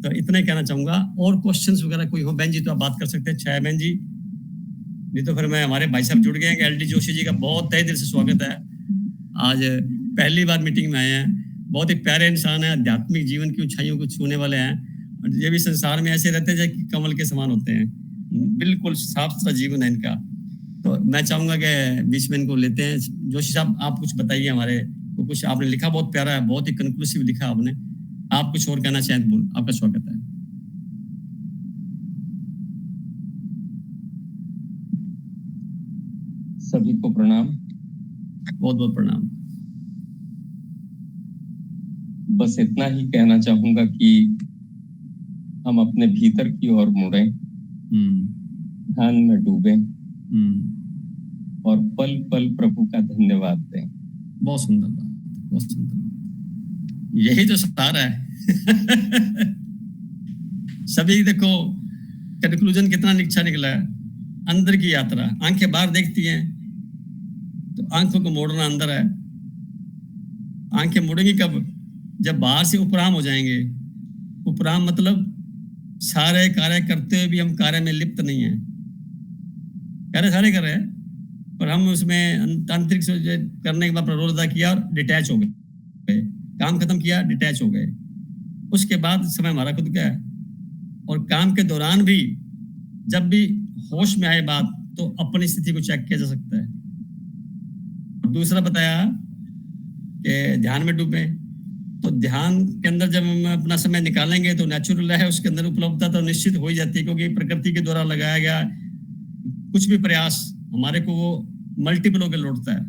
तो इतना ही कहना चाहूंगा। और क्वेश्चंस वगैरह कोई हो बहन जी तो आप बात कर सकते हैं, छाया बहन जी, नहीं तो फिर मैं, हमारे भाई साहब जुड़ गए हैं। एलडी जोशी जी का बहुत तहे दिल से स्वागत है। आज पहली बार मीटिंग में आए हैं, बहुत ही प्यारे इंसान है, आध्यात्मिक जीवन की ऊंचाइयों को छूने वाले हैं। और ये भी संसार में ऐसे रहते हैं जैसे कमल के समान होते हैं, बिल्कुल साफ सुथरा जीवन है इनका। तो मैं चाहूंगा कि बीच में इनको लेते हैं। जोशी साहब, आप कुछ बताइए हमारे को। कुछ आपने लिखा बहुत प्यारा है, बहुत ही कंक्लूसिव लिखा आपने। आप कुछ और कहना चाहें तो आपका स्वागत है। सभी को प्रणाम। बहुत बहुत प्रणाम। बस इतना ही कहना चाहूंगा कि हम अपने भीतर की ओर मुड़ें, ध्यान में डूबें और पल पल प्रभु का धन्यवाद दें। बहुत सुंदर बात, बहुत सुंदर बात। यही तो सार है। सभी देखो कंक्लूजन कितना अच्छा निकला है। अंदर की यात्रा, आंखें बाहर देखती हैं तो आंखों को मोड़ना अंदर है। आंखें मुड़ेंगी कब? जब बाहर से उपराम हो जाएंगे। उपराम मतलब सारे कार्य करते हुए भी हम कार्य में लिप्त नहीं हैं। कार्य सारे कर रहे हैं, पर हम उसमें तांत्रिक से करने के बाद प्ररोध अदा किया और डिटैच हो गए, काम खत्म किया, डिटैच हो गए। उसके बाद समय हमारा खुद का है। और काम के दौरान भी जब भी होश में आए बात, तो अपनी स्थिति को चेक किया जा सकता है। दूसरा बताया कि ध्यान में डूबे, तो ध्यान के अंदर जब हम अपना समय निकालेंगे तो नेचुरल है, उसके अंदर उपलब्धता तो निश्चित हो ही जाती है, क्योंकि प्रकृति के द्वारा लगाया गया कुछ भी प्रयास हमारे को वो मल्टीपल होकर लौटता है।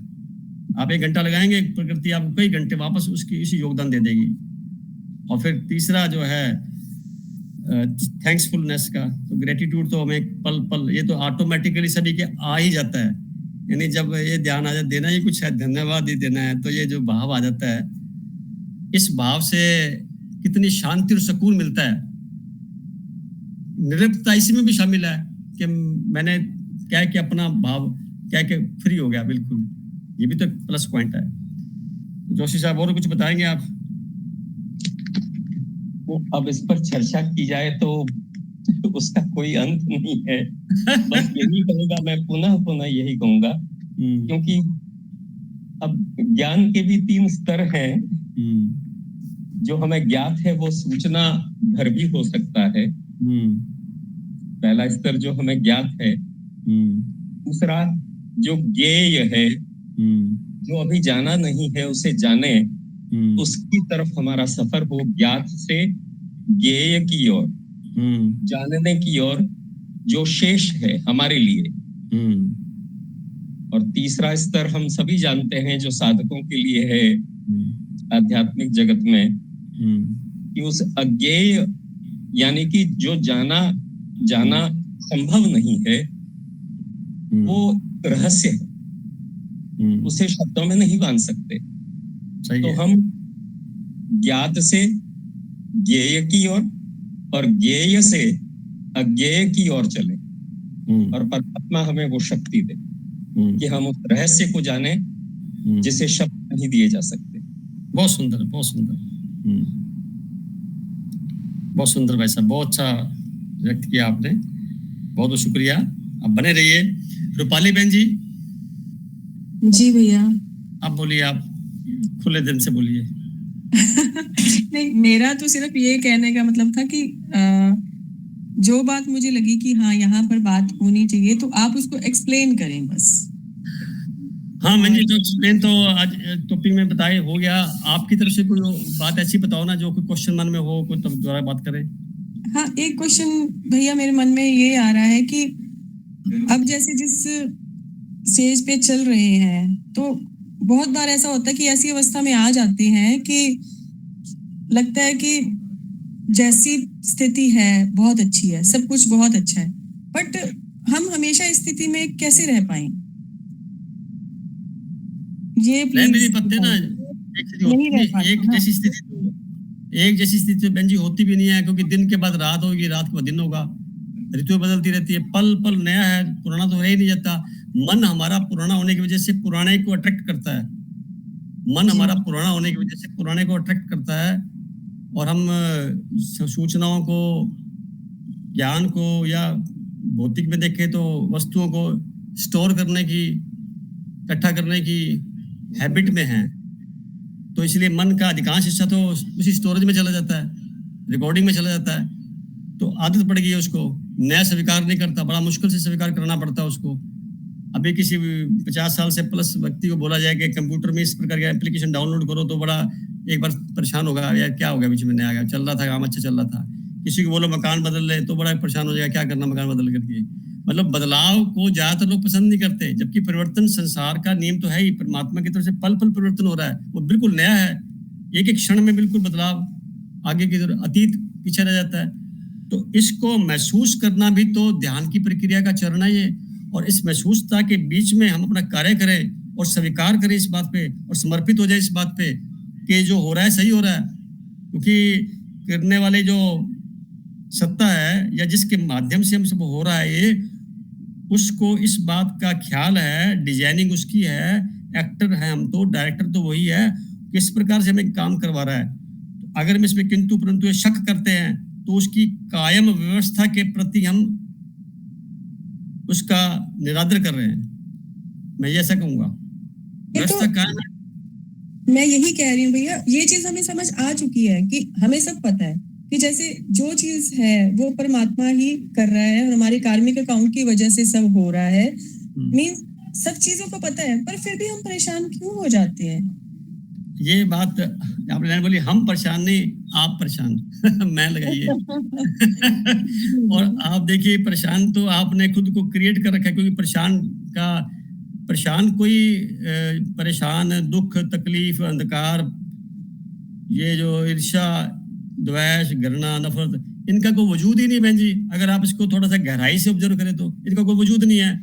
आप 1 घंटा लगाएंगे, प्रकृति आपको कई घंटे वापस उसकी इसी योगदान दे देगी। और फिर तीसरा जो है थैंक्सफुलनेस का, तो ग्रेटिट्यूड तो हमें पल पल, ये तो ऑटोमेटिकली सभी के आ ही जाता है। यानी जब ये ध्यान आ जाता, देना ही कुछ है, धन्यवाद ही देना है, तो ये जो भाव आ जाता है, इस भाव से कितनी शांति और सुकून मिलता है। निर्लिप्तता इसी में भी शामिल है कि मैंने क्या कि अपना भाव क्या कि फ्री हो गया बिल्कुल, ये भी तो प्लस पॉइंट है। जोशी साहब और कुछ बताएंगे आप? अब इस पर चर्चा की जाए तो उसका कोई अंत नहीं है। बस यही कहूंगा मैं, पुनः यही कहूंगा, क्योंकि अब ज्ञान के भी 3 स्तर हैं। जो हमें ज्ञात है वो सूचना भर भी हो सकता है, पहला स्तर जो हमें ज्ञात है। दूसरा जो ज्ञेय है, जो अभी जाना नहीं है उसे जाने, उसकी तरफ हमारा सफर हो, ज्ञात से ज्ञेय की ओर, जानने की ओर, जो शेष है हमारे लिए। और तीसरा स्तर हम सभी जानते हैं, जो साधकों के लिए है आध्यात्मिक जगत में, कि उस अज्ञेय यानी कि जो जाना संभव नहीं है, वो रहस्य है, उसे शब्दों में नहीं बांध सकते। तो हम ज्ञात से ज्ञेय की ओर और ज्ञेय से अज्ञेय की ओर चले, और परमात्मा हमें वो शक्ति दे कि हम उस रहस्य को जाने जिसे शब्द नहीं दिए जा सकते। बहुत सुंदर, बहुत सुंदर, बहुत सुंदर भाई साहब, बहुत अच्छा व्यक्त किया आपने, बहुत बहुत शुक्रिया। आप बने रहिए। रूपाली बहन जी। जी भैया। आप बोलिए, आप खुले दिल से बोलिए। नहीं, मेरा तो सिर्फ ये कहने का मतलब था कि जो बात मुझे लगी कि हाँ यहाँ पर बात होनी चाहिए, तो आप उसको एक्सप्लेन करें बस। हाँ मैं जी, तो एक्सप्लेन तो आज टॉपिक में बताए हो गया। आपकी तरफ से कोई बात ऐसी बताओ ना जो कोई क्वेश्चन मन में हो, कोई तब दोबारा बात करें। हाँ, एक क्वेश्चन भैया मेरे मन में ये आ रहा है कि अब जैसे जिस स्टेज पे चल रहे हैं, तो बहुत बार ऐसा होता है कि ऐसी अवस्था में आ जाते हैं कि लगता है कि जैसी स्थिति है बहुत अच्छी है, सब कुछ बहुत अच्छा है, बट हम हमेशा इस स्थिति में कैसे रह पाए? ये मेरी पत्ते ना एक जैसी स्थिति बहन जी होती भी नहीं है, क्योंकि दिन के बाद रात होगी, रात के बाद दिन होगा, ऋतु बदलती रहती है, पल पल नया है, पुराना तो रह ही नहीं जाता। मन हमारा पुराना होने की वजह से पुराने को अट्रैक्ट करता है, मन हमारा पुराना होने की वजह से पुराने को अट्रैक्ट करता है, और हम सूचनाओं को, ज्ञान को, या भौतिक में देखें तो वस्तुओं को स्टोर करने की, इकट्ठा करने की हैबिट में है। तो इसलिए मन का अधिकांश हिस्सा तो उसी स्टोरेज में चला जाता है, रिकॉर्डिंग में चला जाता है। तो आदत पड़ गई है उसको, नया स्वीकार नहीं करता, बड़ा मुश्किल से स्वीकार करना पड़ता है उसको। अभी किसी 50 साल से प्लस व्यक्ति को बोला जाए कि कंप्यूटर में इस प्रकार का एप्लीकेशन डाउनलोड करो, तो बड़ा एक बार परेशान होगा, यार क्या हो गया, बीच में नया गया, चल रहा था काम अच्छा चल रहा था। किसी को बोलो मकान बदल ले, तो बड़ा परेशान हो जाएगा, क्या करना मकान बदल करके। मतलब बदलाव को ज्यादातर लोग पसंद नहीं करते, जबकि परिवर्तन संसार का नियम तो है ही, परमात्मा की तरफ से पल पल परिवर्तन हो रहा है, वो बिल्कुल नया है, एक एक क्षण में बिल्कुल बदलाव, आगे की तरफ, अतीत पीछे रह जाता है। तो इसको महसूस करना भी तो ध्यान की प्रक्रिया का चरण है ये, और इस महसूसता के बीच में हम अपना कार्य करें और स्वीकार करें इस बात पे, और समर्पित हो जाए इस बात पे कि जो हो रहा है सही हो रहा है, क्योंकि करने वाले जो सत्ता है या जिसके माध्यम से हम सब हो रहा है ये, उसको इस बात का ख्याल है, डिजाइनिंग उसकी है, एक्टर है हम तो, डायरेक्टर तो वही है, किस प्रकार से हमें काम करवा रहा है। अगर हम इसमें किंतु परंतु शक करते हैं तो उसकी कायम व्यवस्था के प्रति हम उसका निरादर कर रहे हैं। मैं ये ऐसा कहूंगा, व्यवस्था कायम है। मैं यही कह रही हूँ भैया, ये चीज हमें समझ आ चुकी है कि हमें सब पता है कि जैसे जो चीज है वो परमात्मा ही कर रहा है और हमारे कार्मिक अकाउंट की वजह से सब हो रहा है। मींस सब चीजों को पता है, पर फिर भी हम परेशान क्यों हो जाते हैं? ये बात आपने बोली, हम परेशान नहीं, आप परेशान मैं लगाइए और आप देखिए, परेशान तो आपने खुद को क्रिएट कर रखा है, क्योंकि परेशान कोई परेशान, दुख, तकलीफ, अंधकार, ये जो ईर्ष्या, द्वेष, घृणा, नफरत, इनका कोई वजूद ही नहीं बहन जी। अगर आप इसको थोड़ा सा गहराई से ऑब्जर्व करें तो इनका कोई वजूद नहीं है।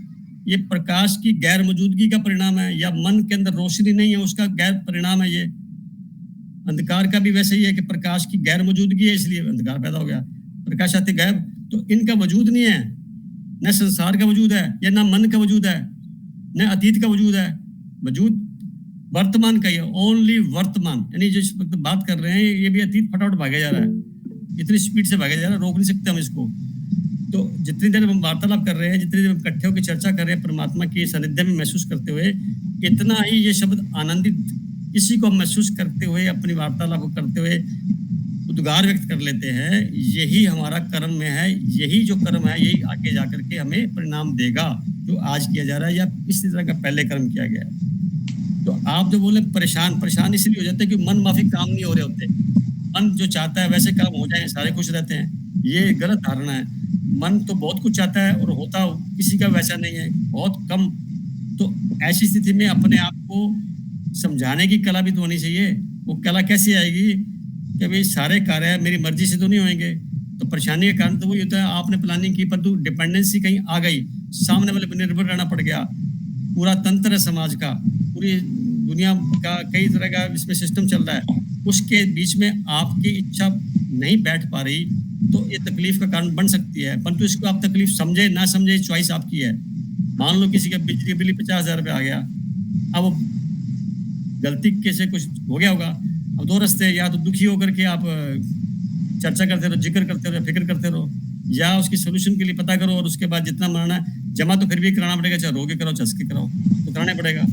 ये प्रकाश की गैर मौजूदगी का परिणाम है, या मन के अंदर रोशनी नहीं है उसका गैर परिणाम है। ये अंधकार का भी वैसे ही है कि प्रकाश की गैर मौजूदगी है, इसलिए अंधकार पैदा हो गया। प्रकाश आते गायब, तो इनका वजूद नहीं है। न संसार का वजूद है, या न मन का वजूद है, न अतीत का वजूद है। वजूद वर्तमान का ही है, ओनली वर्तमान। यानी जो इस वक्त बात कर रहे हैं, ये भी अतीत फटाफट भागे जा रहा है, इतनी स्पीड से भागे जा रहा है, रोक नहीं सकते हम इसको। तो जितनी देर हम वार्तालाप कर रहे हैं, जितनी देर हम इकट्ठे होकर चर्चा कर रहे हैं परमात्मा की सानिध्य में महसूस करते हुए, इतना ही ये शब्द आनंदित, इसी को हम महसूस करते हुए, अपनी वार्तालाप को करते हुए उद्गार व्यक्त कर लेते हैं। यही हमारा कर्म में है, यही जो कर्म है यही आगे जाकर के हमें परिणाम देगा, जो आज किया जा रहा है या इसी तरह का पहले कर्म किया गया है। तो आप जो बोले परेशान इसलिए हो जाते हैं कि मन माफी काम नहीं हो रहे होते। मन जो चाहता है वैसे काम हो जाए, सारे खुश रहते हैं, ये गलत धारणा है। मन तो बहुत कुछ चाहता है और होता किसी का वैसा नहीं है, बहुत कम। तो ऐसी स्थिति में अपने आप को समझाने की कला भी तो होनी चाहिए। वो कला कैसे आएगी कि भाई सारे कार्य मेरी मर्जी से तो नहीं होंगे। तो परेशानी का कारण तो वही होता है, आपने प्लानिंग की परंतु डिपेंडेंसी कहीं आ गई, सामने वाले पर निर्भर रहना पड़ गया। पूरा तंत्र है समाज का, पूरी दुनिया का कई तरह का इसमें सिस्टम चल रहा है, उसके बीच में आपकी इच्छा नहीं बैठ पा रही, तो ये तकलीफ का कारण बन सकती है। परंतु इसको आप तकलीफ समझे ना समझे, चॉइस आपकी है। मान लो किसी का बिजली बिल 50,000 रुपये आ गया, अब वो गलती कैसे कुछ हो गया होगा। अब दो रास्ते, या तो दुखी होकर के आप चर्चा करते रहो, जिक्र करते रहो, फिक्र करते रहो, या उसकी सोल्यूशन के लिए पता करो और उसके बाद जितना मनाना है, जमा तो फिर भी कराना पड़ेगा, चाहे रोके कराओ चस्के कराओ तो कराना पड़ेगा।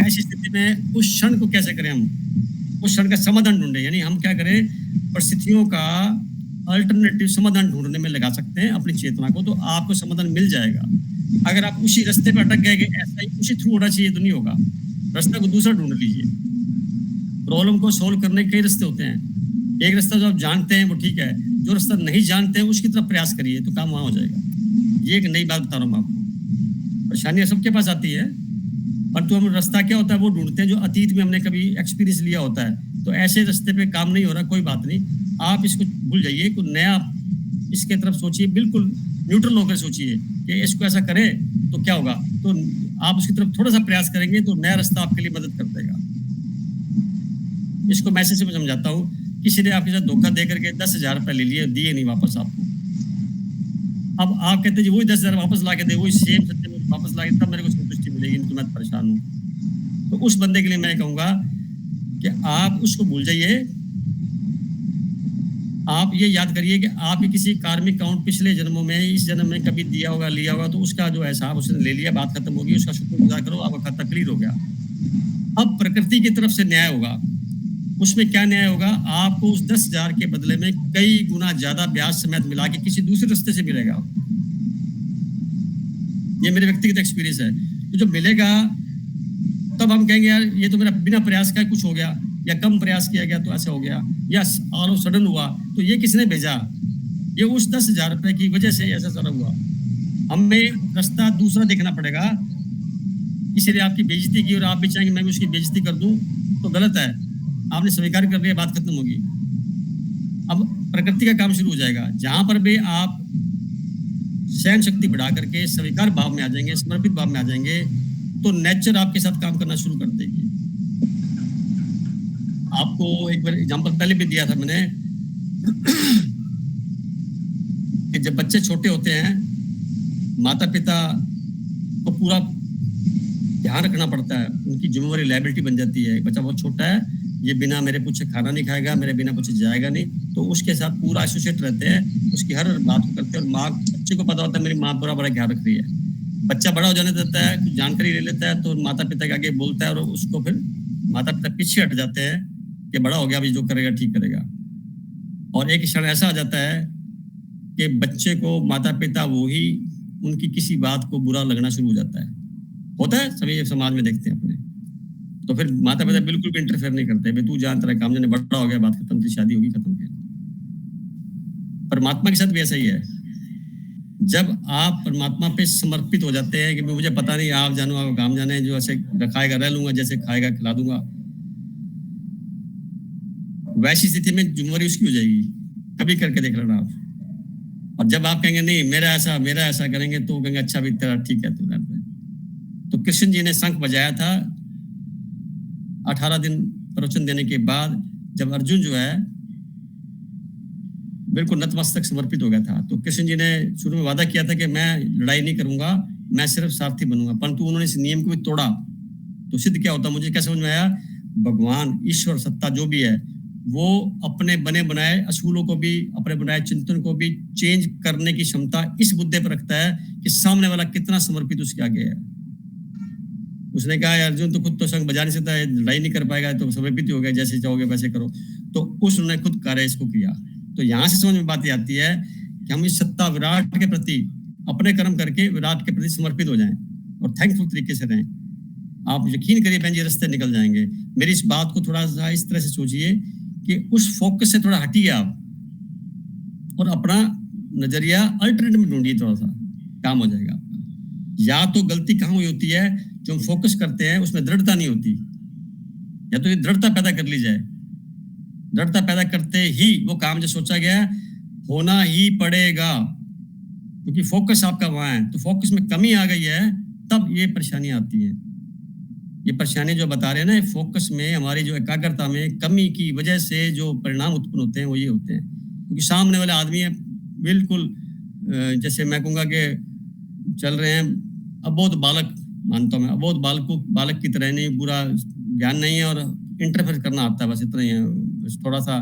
ऐसी स्थिति में उस क्षण को कैसे करें हम, उस क्षण का समाधान ढूंढे। यानी हम क्या करें, परिस्थितियों का अल्टरनेटिव समाधान ढूंढने में लगा सकते हैं अपनी चेतना को, तो आपको समाधान मिल जाएगा। अगर आप उसी रास्ते पर अटक गए कि ऐसा ही उसी थ्रू होना चाहिए, तो नहीं होगा। रास्ता को दूसरा ढूंढ लीजिए। प्रॉब्लम को सोल्व करने के कई रास्ते होते हैं। एक रास्ता जो आप जानते हैं वो ठीक है, जो रास्ता नहीं जानते हैं उसकी तरफ प्रयास करिए, तो काम वहां हो जाएगा। ये एक नई बात बता रहा हूँ आपको। परेशानियां सबके पास आती है, परंतु हम रास्ता क्या होता है वो ढूंढते हैं जो अतीत में हमने कभी एक्सपीरियंस लिया होता है। तो ऐसे रास्ते पे काम नहीं हो रहा, कोई बात नहीं, आप इसको भूल जाइए, कोई नया इसके तरफ सोचिए, बिल्कुल न्यूट्रल होकर सोचिए कि इसको ऐसा करें तो क्या होगा। तो आप उसकी तरफ थोड़ा सा प्रयास करेंगे तो नया रास्ता आपके लिए मदद कर देगा। इसको मैसेज से मैं समझाता हूँ, किसी ने आपके साथ धोखा दे करके 10,000 रुपये ले लिए, दिए नहीं वापस आपको। अब आप कहते हैं जी वही 10,000 वापस ला के दे, वही सेम सत्य में वापस ला के, तब मेरे को संतुष्टि मिलेगी, नहीं तो मैं परेशान हूँ। तो उस बंदे के लिए मैं कहूँगा कि आप उसको भूल जाइए। आप ये याद करिए कि आपके किसी कार्मिक अकाउंट पिछले जन्मों में, इस जन्म में कभी दिया होगा, लिया होगा, तो उसका जो हिसाब उसने ले लिया, बात खत्म होगी, उसका शुक्रगुजार करो, आपका खाता क्लियर हो गया। अब प्रकृति की तरफ से न्याय होगा। उसमें क्या न्याय होगा, आपको उस 10,000 के बदले में कई गुना ज्यादा ब्याज समेत मिला के किसी दूसरे रास्ते से मिलेगा। ये मेरे व्यक्तिगत एक्सपीरियंस है। तो जो मिलेगा तब हम कहेंगे यार ये तो मेरा बिना प्रयास का कुछ हो गया, या कम प्रयास किया गया तो ऐसा हो गया, या ऑल ऑफ सडन हुआ, तो ये किसने भेजा, ये उस 10,000 रुपए की वजह से ऐसा सारा हुआ। हमें रास्ता दूसरा देखना पड़ेगा। इसलिए आपकी बेइज्जती की और आप भी चाहेंगे मैं भी उसकी बेइज्जती कर दूं, तो गलत है। आपने स्वीकार कर लिया, बात खत्म होगी। अब प्रकृति का काम शुरू हो जाएगा। जहां पर भी आप सहन शक्ति बढ़ा करके स्वीकार भाव में आ जाएंगे, समर्पित भाव में आ जाएंगे, तो नेचर आपके साथ काम करना शुरू कर देगी। आपको एक बार एग्जांपल पहले भी दिया था मैंने कि जब बच्चे छोटे होते हैं, माता पिता को पूरा ध्यान रखना पड़ता है, उनकी जिम्मेवारी लायबिलिटी बन जाती है। बच्चा बहुत छोटा है, ये बिना मेरे पूछे खाना नहीं खाएगा, मेरे बिना पूछे जाएगा नहीं, तो उसके साथ पूरा एसोसिएट रहते हैं, उसकी हर बात को करते हैं। और माँ, बच्चे को पता होता है मेरी माँ पूरा बड़ा ख्याल रख रही है। बच्चा बड़ा हो जाने देता है, कुछ जानकारी ले लेता है, तो माता पिता के आगे बोलता है और उसको फिर माता पिता पीछे हट जाते हैं कि बड़ा हो गया, अभी जो करेगा ठीक करेगा। और एक क्षण ऐसा आ जाता है कि बच्चे को माता पिता वो ही उनकी किसी बात को बुरा लगना शुरू हो जाता है। होता है, सभी समाज में देखते हैं अपने। तो फिर माता पिता बिल्कुल भी इंटरफेयर नहीं करते, भाई तू जान, तेरा काम जाने, बड़ा हो गया, बात खत्म, तेरी शादी होगी, खत्म किया। परमात्मा के साथ भी ऐसा ही है। जब आप परमात्मा पे समर्पित हो जाते हैं कि मुझे पता नहीं, आप जानो, आप काम जाने, जो ऐसे रखाएगा रह लूंगा, जैसे खाएगा खिला दूंगा, वैसी स्थिति में जिम्मेवारी उसकी हो जाएगी। कभी करके देख लेना आप। और जब आप कहेंगे नहीं मेरा ऐसा करेंगे, तो कहेंगे अच्छा भी तेरा ठीक है, तो कृष्ण जी ने शंख बजाया था 18 दिन प्रवचन देने के बाद, जब अर्जुन जो है बिल्कुल नतमस्तक समर्पित हो गया था। तो कृष्ण जी ने शुरू में वादा किया था कि मैं लड़ाई नहीं करूंगा, मैं सिर्फ सारथी बनूंगा, परंतु उन्होंने इस नियम को भी तोड़ा। तो सिद्ध क्या होता, मुझे क्या समझ में आया, भगवान, ईश्वर, सत्ता जो भी है, वो अपने बने बनाए असूलों को भी, अपने बनाए चिंतन को भी चेंज करने की क्षमता इस मुद्दे पर रखता है कि सामने वाला कितना समर्पित उसके आगे है। उसने कहा अर्जुन तो खुद तो शंख बजा नहीं सकता, लड़ाई नहीं कर पाएगा, तो समर्पित हो गया, जैसे चाहोगे वैसे करो। तो उसने खुद कार्य इसको किया। तो यहाँ से समझ में बात आती है कि हम इस सत्ता विराट के प्रति अपने कर्म करके विराट के प्रति समर्पित हो जाएं और थैंकफुल तरीके से रहें। आप यकीन करिए बहन जी, रास्ते निकल जाएंगे। मेरी इस बात को थोड़ा सा इस तरह से सोचिए कि उस फोकस से थोड़ा हटिए आप और अपना नजरिया अल्टरनेटिव में ढूंढिए, थोड़ा सा काम हो जाएगा आपका। या तो गलती कहाँ हुई होती है, जो हम फोकस करते हैं उसमें दृढ़ता नहीं होती, या तो ये दृढ़ता पैदा कर ली जाए। दृढ़ता पैदा करते ही वो काम जो सोचा गया होना ही पड़ेगा, क्योंकि फोकस आपका वहां है। तो फोकस में कमी आ गई है, तब ये परेशानी आती है। ये परेशानी जो बता रहे हैं ना, फोकस में हमारी जो एकाग्रता में कमी की वजह से जो परिणाम उत्पन्न होते हैं वो ये होते हैं। क्योंकि सामने वाले आदमी है बिल्कुल, जैसे मैं कहूँगा कि चल रहे हैं अबोध बालक, मानता हूँ मैं, अबोध बालक की तरह नहीं, पूरा ज्ञान नहीं है और इंटरफेयर करना आता है, बस इतना ही है, थोड़ा सा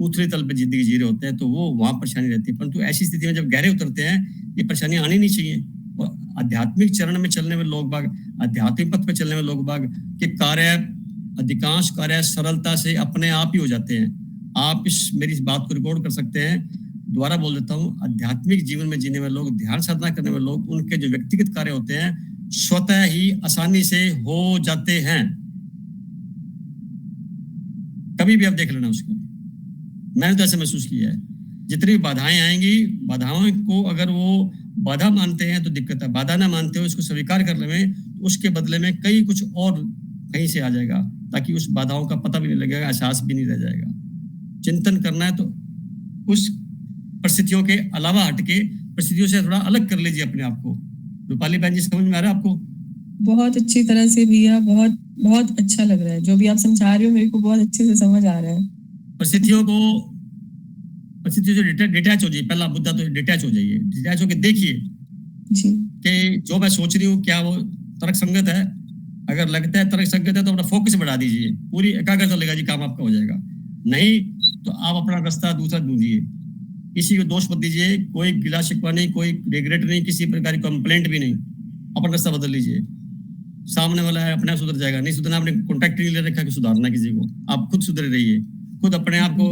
ऊथली तल पे जिंदगी जी रहे होते हैं, तो वो वहाँ परेशानी रहती है। परंतु ऐसी स्थिति में जब गहरे उतरते हैं, ये परेशानी आनी नहीं चाहिए। और आध्यात्मिक चरण में चलने में लोग बाग, आध्यात्मिक पथ पे चलने में लोग बाग के कार्य, अधिकांश कार्य सरलता से अपने आप ही हो जाते हैं। आप मेरी इस बात को रिकॉर्ड कर सकते हैं, दोबारा बोल देता हूँ, आध्यात्मिक जीवन में जीने वाले लोग, ध्यान साधना करने वाले लोग, उनके जो व्यक्तिगत कार्य होते हैं स्वतः ही आसानी से हो जाते हैं। कभी भी आप देख लेना उसको, मैंने तो ऐसे महसूस किया है। जितनी भी बाधाएं आएंगी, बाधाओं को अगर वो बाधा मानते हैं तो दिक्कत है, बाधा ना मानते हो इसको स्वीकार कर ले, तो उसके बदले में कई कुछ और कहीं से आ जाएगा, ताकि उस बाधाओं का पता भी नहीं लगेगा, एहसास भी नहीं रह जाएगा। चिंतन करना है तो उस परिस्थितियों के अलावा हटके परिस्थितियों से थोड़ा अलग कर लीजिए अपने आप को। रूपाली बहन जी, समझ में आ रहा है आपको? बहुत अच्छी तरह से भैया, बहुत बहुत अच्छा लग रहा है जो भी आप समझा रहे हो, मेरे को बहुत अच्छे से समझ आ रहा है। परिस्थितियों से डिटैच हो जाइए। पहला मुद्दा तो डिटैच हो जाइए, डिटैच होकर देखिए कि जो मैं सोच रही हूँ क्या वो तर्क संगत है। अगर लगता है तर्क संगत है तो अपना फोकस बढ़ा दीजिए, पूरी एकाग्रता लगेगा जी, काम आपका हो जाएगा। नहीं तो आप अपना रास्ता दूसरा ढूंढिए, किसी को दोष मत दीजिए, कोई गिला शिकवा नहीं, कोई रिग्रेट नहीं, किसी प्रकार की कंप्लेंट भी नहीं, अपना रास्ता बदल लीजिए। सामने वाला है अपने आप सुधर जाएगा। नहीं सुधरना, आपने कॉन्टैक्ट नहीं ले रखा कि सुधारना किसी को, आप खुद सुधरे रहिए, खुद अपने आप को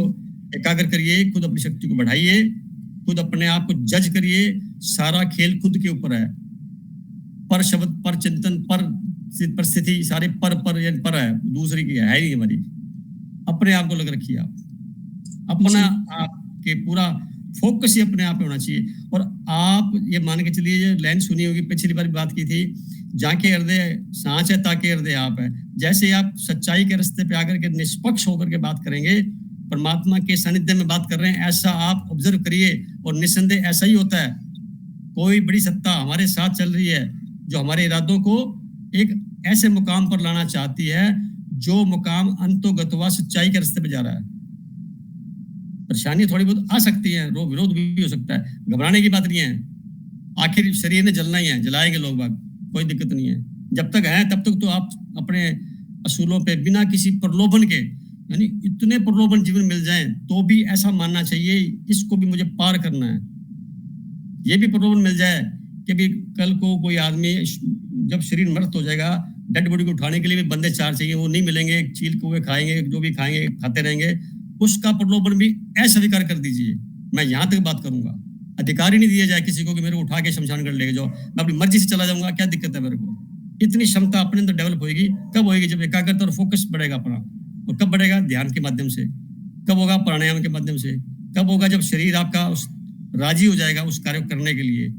एकाग्र करिए, खुद अपनी शक्ति को बढ़ाइए, खुद अपने आप को जज करिए। सारा खेल खुद के ऊपर है। पर शब्द, पर चिंतन, पर परिस्थिति, सारे पर है, दूसरी की है ही हमारी। अपने आप को लग रखिए, आप अपना आपके पूरा फोकस ही अपने आप पे होना चाहिए। और आप ये मान के चलिए, ये लाइन सुनी होगी, पिछली बार बात की थी, जाके हृदय सांच है ताके हृदय आप है। जैसे आप सच्चाई के रास्ते पे आकर के निष्पक्ष होकर के बात करेंगे, परमात्मा के सानिध्य में बात कर रहे हैं, ऐसा आप ऑब्जर्व करिए और निस्संदेह ऐसा ही होता है। कोई बड़ी सत्ता हमारे साथ चल रही है जो हमारे इरादों को एक ऐसे मुकाम पर लाना चाहती है जो मुकाम अंतोगतवा सच्चाई के रास्ते पे जा रहा है। परेशानी थोड़ी बहुत आ सकती है, रोग विरोध भी हो सकता है, घबराने की बात नहीं है। आखिर शरीर ने जलना ही है, जलाएंगे लोग बाग, कोई दिक्कत नहीं है। जब तक है तब तक तो आप अपने असूलों पे बिना किसी प्रलोभन के, यानी इतने प्रलोभन जीवन मिल जाएं तो भी ऐसा मानना चाहिए इसको भी मुझे पार करना है। ये भी प्रलोभन मिल जाए कि भी कल को कोई आदमी जब शरीर मृत हो जाएगा, डेड बॉडी को उठाने के लिए भी बंदे चार चाहिए, वो नहीं मिलेंगे, चील को खाएंगे, जो भी खाएंगे खाते रहेंगे, उसका प्रलोभन भी अस्वीकार कर दीजिए। मैं यहाँ तक बात करूंगा, अधिकार ही नहीं दिया जाए किसी को कि मेरे को उठा के शमशान कर लेके जाओ, मैं अपनी मर्जी से चला जाऊंगा, क्या दिक्कत है मेरे को। इतनी क्षमता अपने अंदर डेवलप होगी, कब होगी? जब एकाग्रता और फोकस बढ़ेगा अपना। और कब बढ़ेगा? ध्यान के माध्यम से। कब होगा? प्राणायाम के माध्यम से। कब होगा? जब शरीर आपका राजी हो जाएगा उस कार्य को करने के लिए।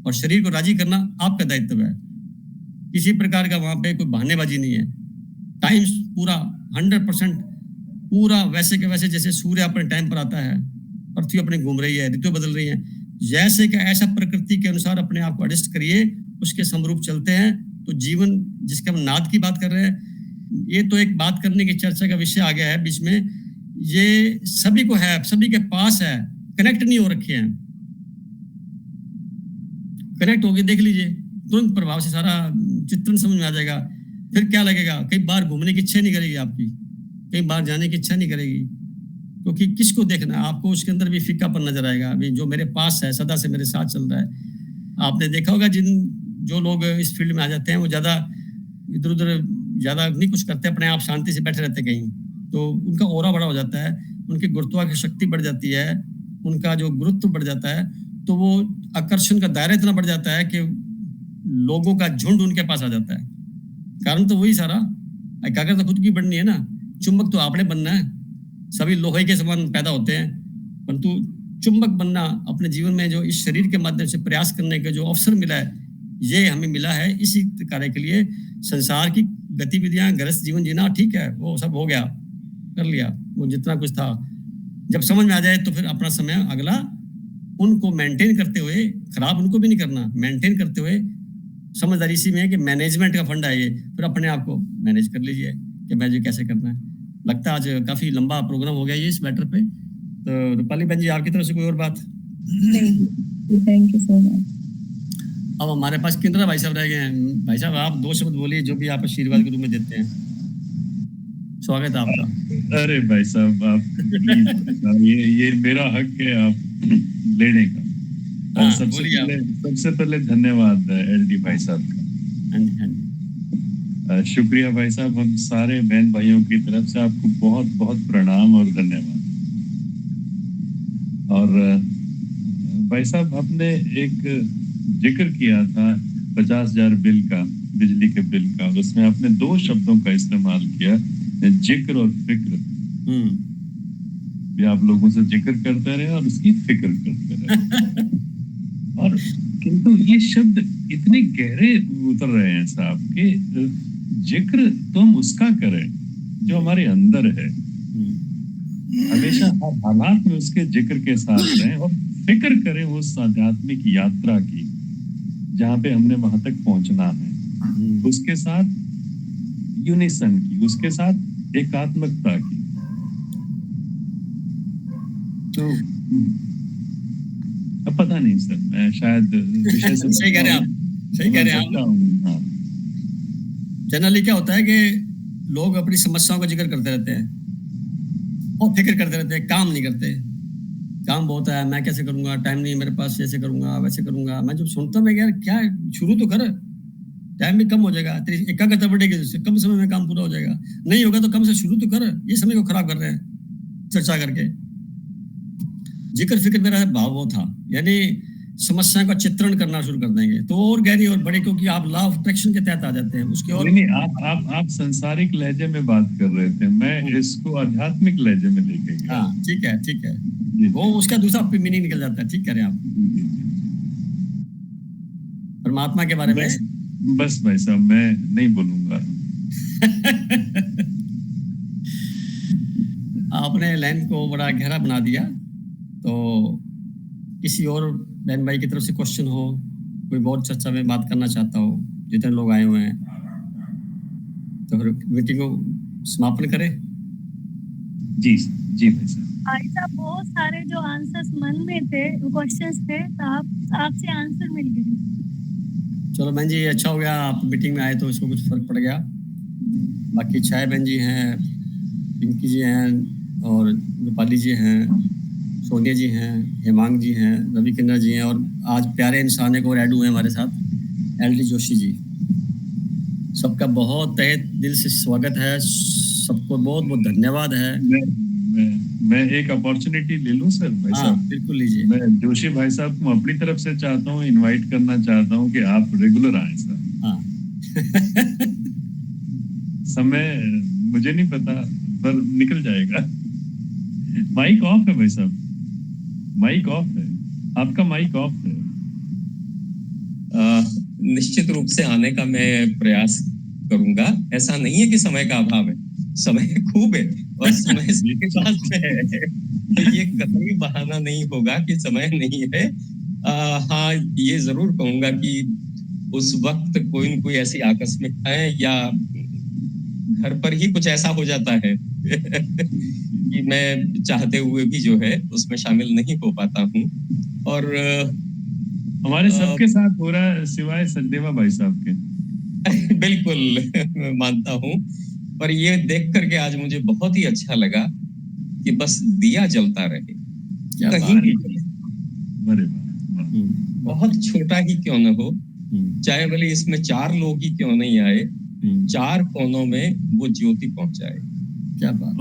और शरीर को राजी करना आपका दायित्व है, किसी प्रकार का वहां पे कोई बहानेबाजी नहीं है। टाइम पूरा 100% पूरा वैसे के वैसे, जैसे सूर्य अपने टाइम पर आता है, पृथ्वी अपने घूम रही है, ऋतु बदल रही है, जैसे कि ऐसा प्रकृति के अनुसार अपने आप को एडजस्ट करिए, उसके समरूप चलते हैं तो जीवन, जिसके हम नाद की बात कर रहे हैं, ये तो एक बात करने की चर्चा का विषय आ गया है बीच में। ये सभी को है, सभी के पास है, कनेक्ट नहीं हो रखे हैं। कनेक्ट होके देख लीजिए, तुरंत प्रभाव से सारा चित्रण समझ में आ जाएगा। फिर क्या लगेगा? कई बार घूमने की इच्छा नहीं करेगी आपकी, कई बार जाने की इच्छा नहीं करेगी, क्योंकि किसको देखना है आपको, उसके अंदर भी फीकापन नजर आएगा। अभी जो मेरे पास है, सदा से मेरे साथ चल रहा है। आपने देखा होगा जो लोग इस फील्ड में आ जाते हैं वो ज्यादा इधर उधर ज्यादा नहीं कुछ करते, अपने आप शांति से बैठे रहते कहीं, तो उनका ऑरा बड़ा हो जाता है, उनकी गुरुत्वाकर्षण शक्ति बढ़ जाती है, उनका जो गुरुत्व बढ़ जाता है, तो वो आकर्षण का दायरा इतना बढ़ जाता है कि लोगों का झुंड उनके पास आ जाता है। कारण तो वही सारा, एकाग्रता खुद की बढ़नी है ना, चुंबक तो आपने बनना है। सभी लोहे के समान पैदा होते हैं, परंतु चुंबक बनना अपने जीवन में जो इस शरीर के माध्यम से प्रयास करने का जो अवसर मिला है, ये हमें मिला है इसी कार्य के लिए। संसार की गतिविधियां, गृहस्थ जीवन जीना ठीक है, वो सब हो गया, कर लिया वो जितना कुछ था। जब समझ में आ जाए तो फिर अपना समय अगला उनको मेंटेन करते हुए, खराब उनको भी नहीं करना, मेंटेन करते हुए, समझदारी इसी में है कि मैनेजमेंट का फंड है ये, फिर अपने आप को मैनेज कर लीजिए कि मैनेज कैसे करना है। लगता है आज काफी लंबा प्रोग्राम हो गया ये इस मैटर पे। तो रूपाली बहन जी, आपकी तरफ से कोई और बात? Thank you so much. अब हमारे पास किंद्रा भाई साहब रह गए हैं। भाई साहब, आप 2 शब्द बोलिए जो भी आप आशीर्वाद के रूप में देते हैं। स्वागत है आपका। अरे भाई साहब, आप ये मेरा हक है आप लेने का। हाँ, सबसे पहले धन्यवाद एलडी भाई साहब का। शुक्रिया भाई साहब, हम सारे बहन भाइयों की तरफ से आपको बहुत बहुत प्रणाम और धन्यवाद। और भाई साहब, आपने एक जिक्र किया था 50,000 बिल का, बिजली के बिल का, उसमें आपने 2 शब्दों का इस्तेमाल किया, जिक्र और फिक्र। भी आप लोगों से जिक्र करते रहे और उसकी फिक्र करते रहे। और किंतु ये शब्द इतने गहरे उतर रहे हैं साहब कि जिक्र तो हम उसका करें जो हमारे अंदर है, हमेशा हर हालात में उसके जिक्र के साथ रहें, और फिक्र करें उस आध्यात्मिक यात्रा की जहाँ पे हमने वहां तक पहुंचना है, उसके साथ यूनिसन की, उसके साथ एकात्मकता की। तो अब पता नहीं सर, मैं शायद विषय से सही कह रहे हैं आप, सही कह रहे हैं आप। हाँ। जनरली क्या होता है कि लोग अपनी समस्याओं का जिक्र करते रहते हैं और फिक्र करते रहते हैं, काम नहीं करते। काम बहुत है, मैं कैसे करूंगा, टाइम नहीं मेरे पास, ऐसे करूंगा वैसे करूंगा। मैं जब सुनता हूँ यार क्या, शुरू तो कर, टाइम भी कम हो जाएगा, तेरी एकाग्रता बढ़ेगी, उससे कम समय में काम पूरा हो जाएगा। नहीं होगा तो कम से शुरू तो कर, ये समय को खराब कर रहे हैं चर्चा करके। जिक्र फिक्र मेरा भाव वो था, यानी समस्या का चित्रण करना शुरू कर देंगे तो और गहरी और बड़े, क्योंकि आप लॉ ऑफ अट्रैक्शन के तहत आ जाते हैं उसके। और नहीं, आप सांसारिक लहजे में बात कर रहे थे, मैं इसको आध्यात्मिक लहजे में लेके गया। हाँ ठीक है, ठीक है, वो उसका दूसरा मीनिंग निकल जाता है। ठीक कह रहे हैं आप। परमात्मा के बारे में बस भाई साहब मैं नहीं बोलूंगा। आपने लाइन को बड़ा गहरा बना दिया। तो किसी और बहन भाई की तरफ से क्वेश्चन हो, कोई बहुत चर्चा में बात करना चाहता हो, जितने लोग आए हुए हैं, तो फिर मीटिंग को समापन करें। जी जी भाई साहब। भाई साहब, बहुत सारे जो आंसर्स मन में थे, क्वेश्चंस थे, तो आपसे आंसर मिल गए। चलो बहन जी, अच्छा हो गया आप मीटिंग में आए तो इसको कुछ फर्क पड़ गया। बाकी छाया बहन जी हैं, पिंकी जी हैं और रूपाली जी हैं, सोनिया जी हैं, हेमांग जी हैं, रवि किन्नर जी हैं और आज प्यारे इंसान एक और ऐड हुए हमारे साथ एल डी जोशी जी। सबका बहुत तहे दिल से स्वागत है, सबको बहुत बहुत धन्यवाद है। मैं एक अपॉर्चुनिटी ले लूं सर भाई साहब? बिल्कुल लीजिए। मैं जोशी भाई साहब को अपनी तरफ से चाहता हूँ, इनवाइट करना चाहता हूँ कि आप रेगुलर आए सर। हाँ समय मुझे नहीं पता पर निकल जाएगा। माइक ऑफ है भाई साहब, माइक ऑफ है, आपका माइक ऑफ है। निश्चित रूप से आने का मैं प्रयास करूंगा। ऐसा नहीं है कि समय का अभाव है, समय खूब है और समय सबके पास में है। तो ये कतई बहाना नहीं होगा कि समय नहीं है। हाँ, ये जरूर कहूंगा कि उस वक्त कोई न कोई ऐसी आकस्मिकताएं या घर पर ही कुछ ऐसा हो जाता है कि मैं चाहते हुए भी जो है उसमें शामिल नहीं हो पाता हूँ। और हमारे सबके साथ हो रहा है सिवाय सचदेवा भाई साहब के। बिल्कुल मानता हूँ, पर ये देख करके आज मुझे बहुत ही अच्छा लगा कि बस दिया जलता रहे कहीं भी, बहुत छोटा ही क्यों न हो, चाहे भले इसमें 4 लोग ही क्यों नहीं आए, 4 कोनों में वो ज्योति पहुंचाए। क्या बात,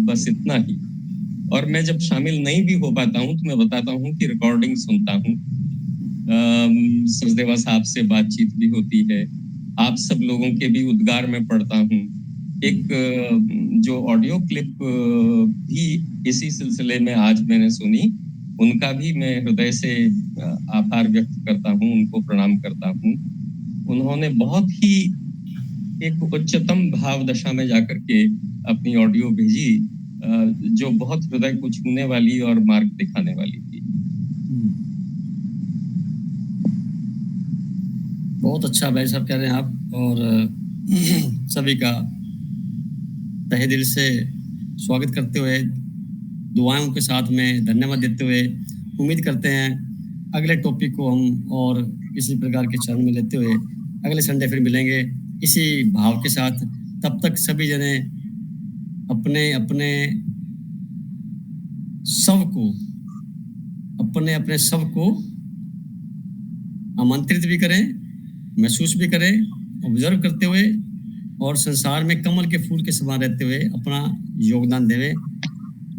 बस इतना ही। और मैं जब शामिल नहीं भी हो पाता हूँ तो मैं बताता हूँ कि रिकॉर्डिंग सुनता हूँ, सचदेवा साहब से बातचीत भी होती है, आप सब लोगों के भी उद्गार में पढ़ता हूँ। एक जो ऑडियो क्लिप भी इसी सिलसिले में आज मैंने सुनी, उनका भी मैं हृदय से आभार व्यक्त करता हूँ, उनको प्रणाम करता हूँ। उन्होंने बहुत ही एक उच्चतम भाव दशा में जाकर के अपनी ऑडियो भेजी, जो बहुत हृदय को छूने वाली और मार्ग दिखाने वाली थी। बहुत अच्छा भाई साहब कह रहे हैं आप, और सभी का तहे दिल से स्वागत करते हुए, दुआओं के साथ में धन्यवाद देते हुए उम्मीद करते हैं अगले टॉपिक को हम और इसी प्रकार के चरण में लेते हुए अगले संडे फिर मिलेंगे इसी भाव के साथ। तब तक सभी जने अपने अपने सबको आमंत्रित भी करें, महसूस भी करें, ऑब्जर्व करते हुए और संसार में कमल के फूल के समान रहते हुए अपना योगदान देवें।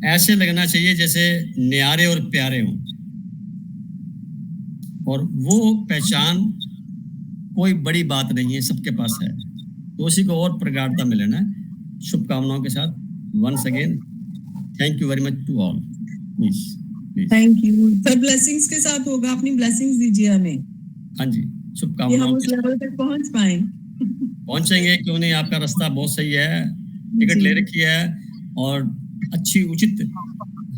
ऐसे लगना चाहिए जैसे न्यारे और प्यारे हों, और वो पहचान कोई बड़ी बात नहीं है, सबके पास है, तो उसी को और प्रगाढ़ता में लेना है। शुभकामनाओं के साथ once again thank you very much to all. Please thank you sir. Blessings के साथ होगा, अपनी ब्लेसिंग्स दीजिए हमें। हाँ जी, शुभकामनाओं। हम उस लेवल तक पहुंच पाए। पहुंचेंगे क्यों नहीं, आपका रास्ता बहुत सही है, टिकट ले रखी है और अच्छी उचित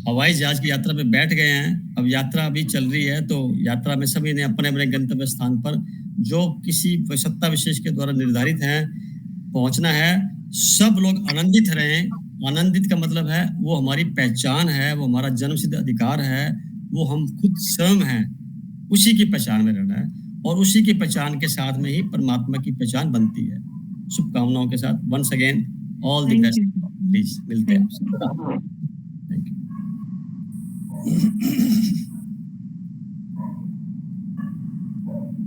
हवाई जहाज की यात्रा में बैठ गए हैं। अब यात्रा अभी चल रही है, तो यात्रा में सभी ने अपने अपने गंतव्य स्थान पर जो किसी सत्ता विशेष के द्वारा निर्धारित है पहुंचना है। सब लोग आनंदित रहें। आनंदित का मतलब है वो हमारी पहचान है, वो हमारा जन्मसिद्ध अधिकार है, वो हम खुद स्वयं हैं, उसी की पहचान में रहना है और उसी की पहचान के साथ में ही परमात्मा की पहचान बनती है। शुभकामनाओं के साथ once again all the best. Please मिलते हैं। Thank you.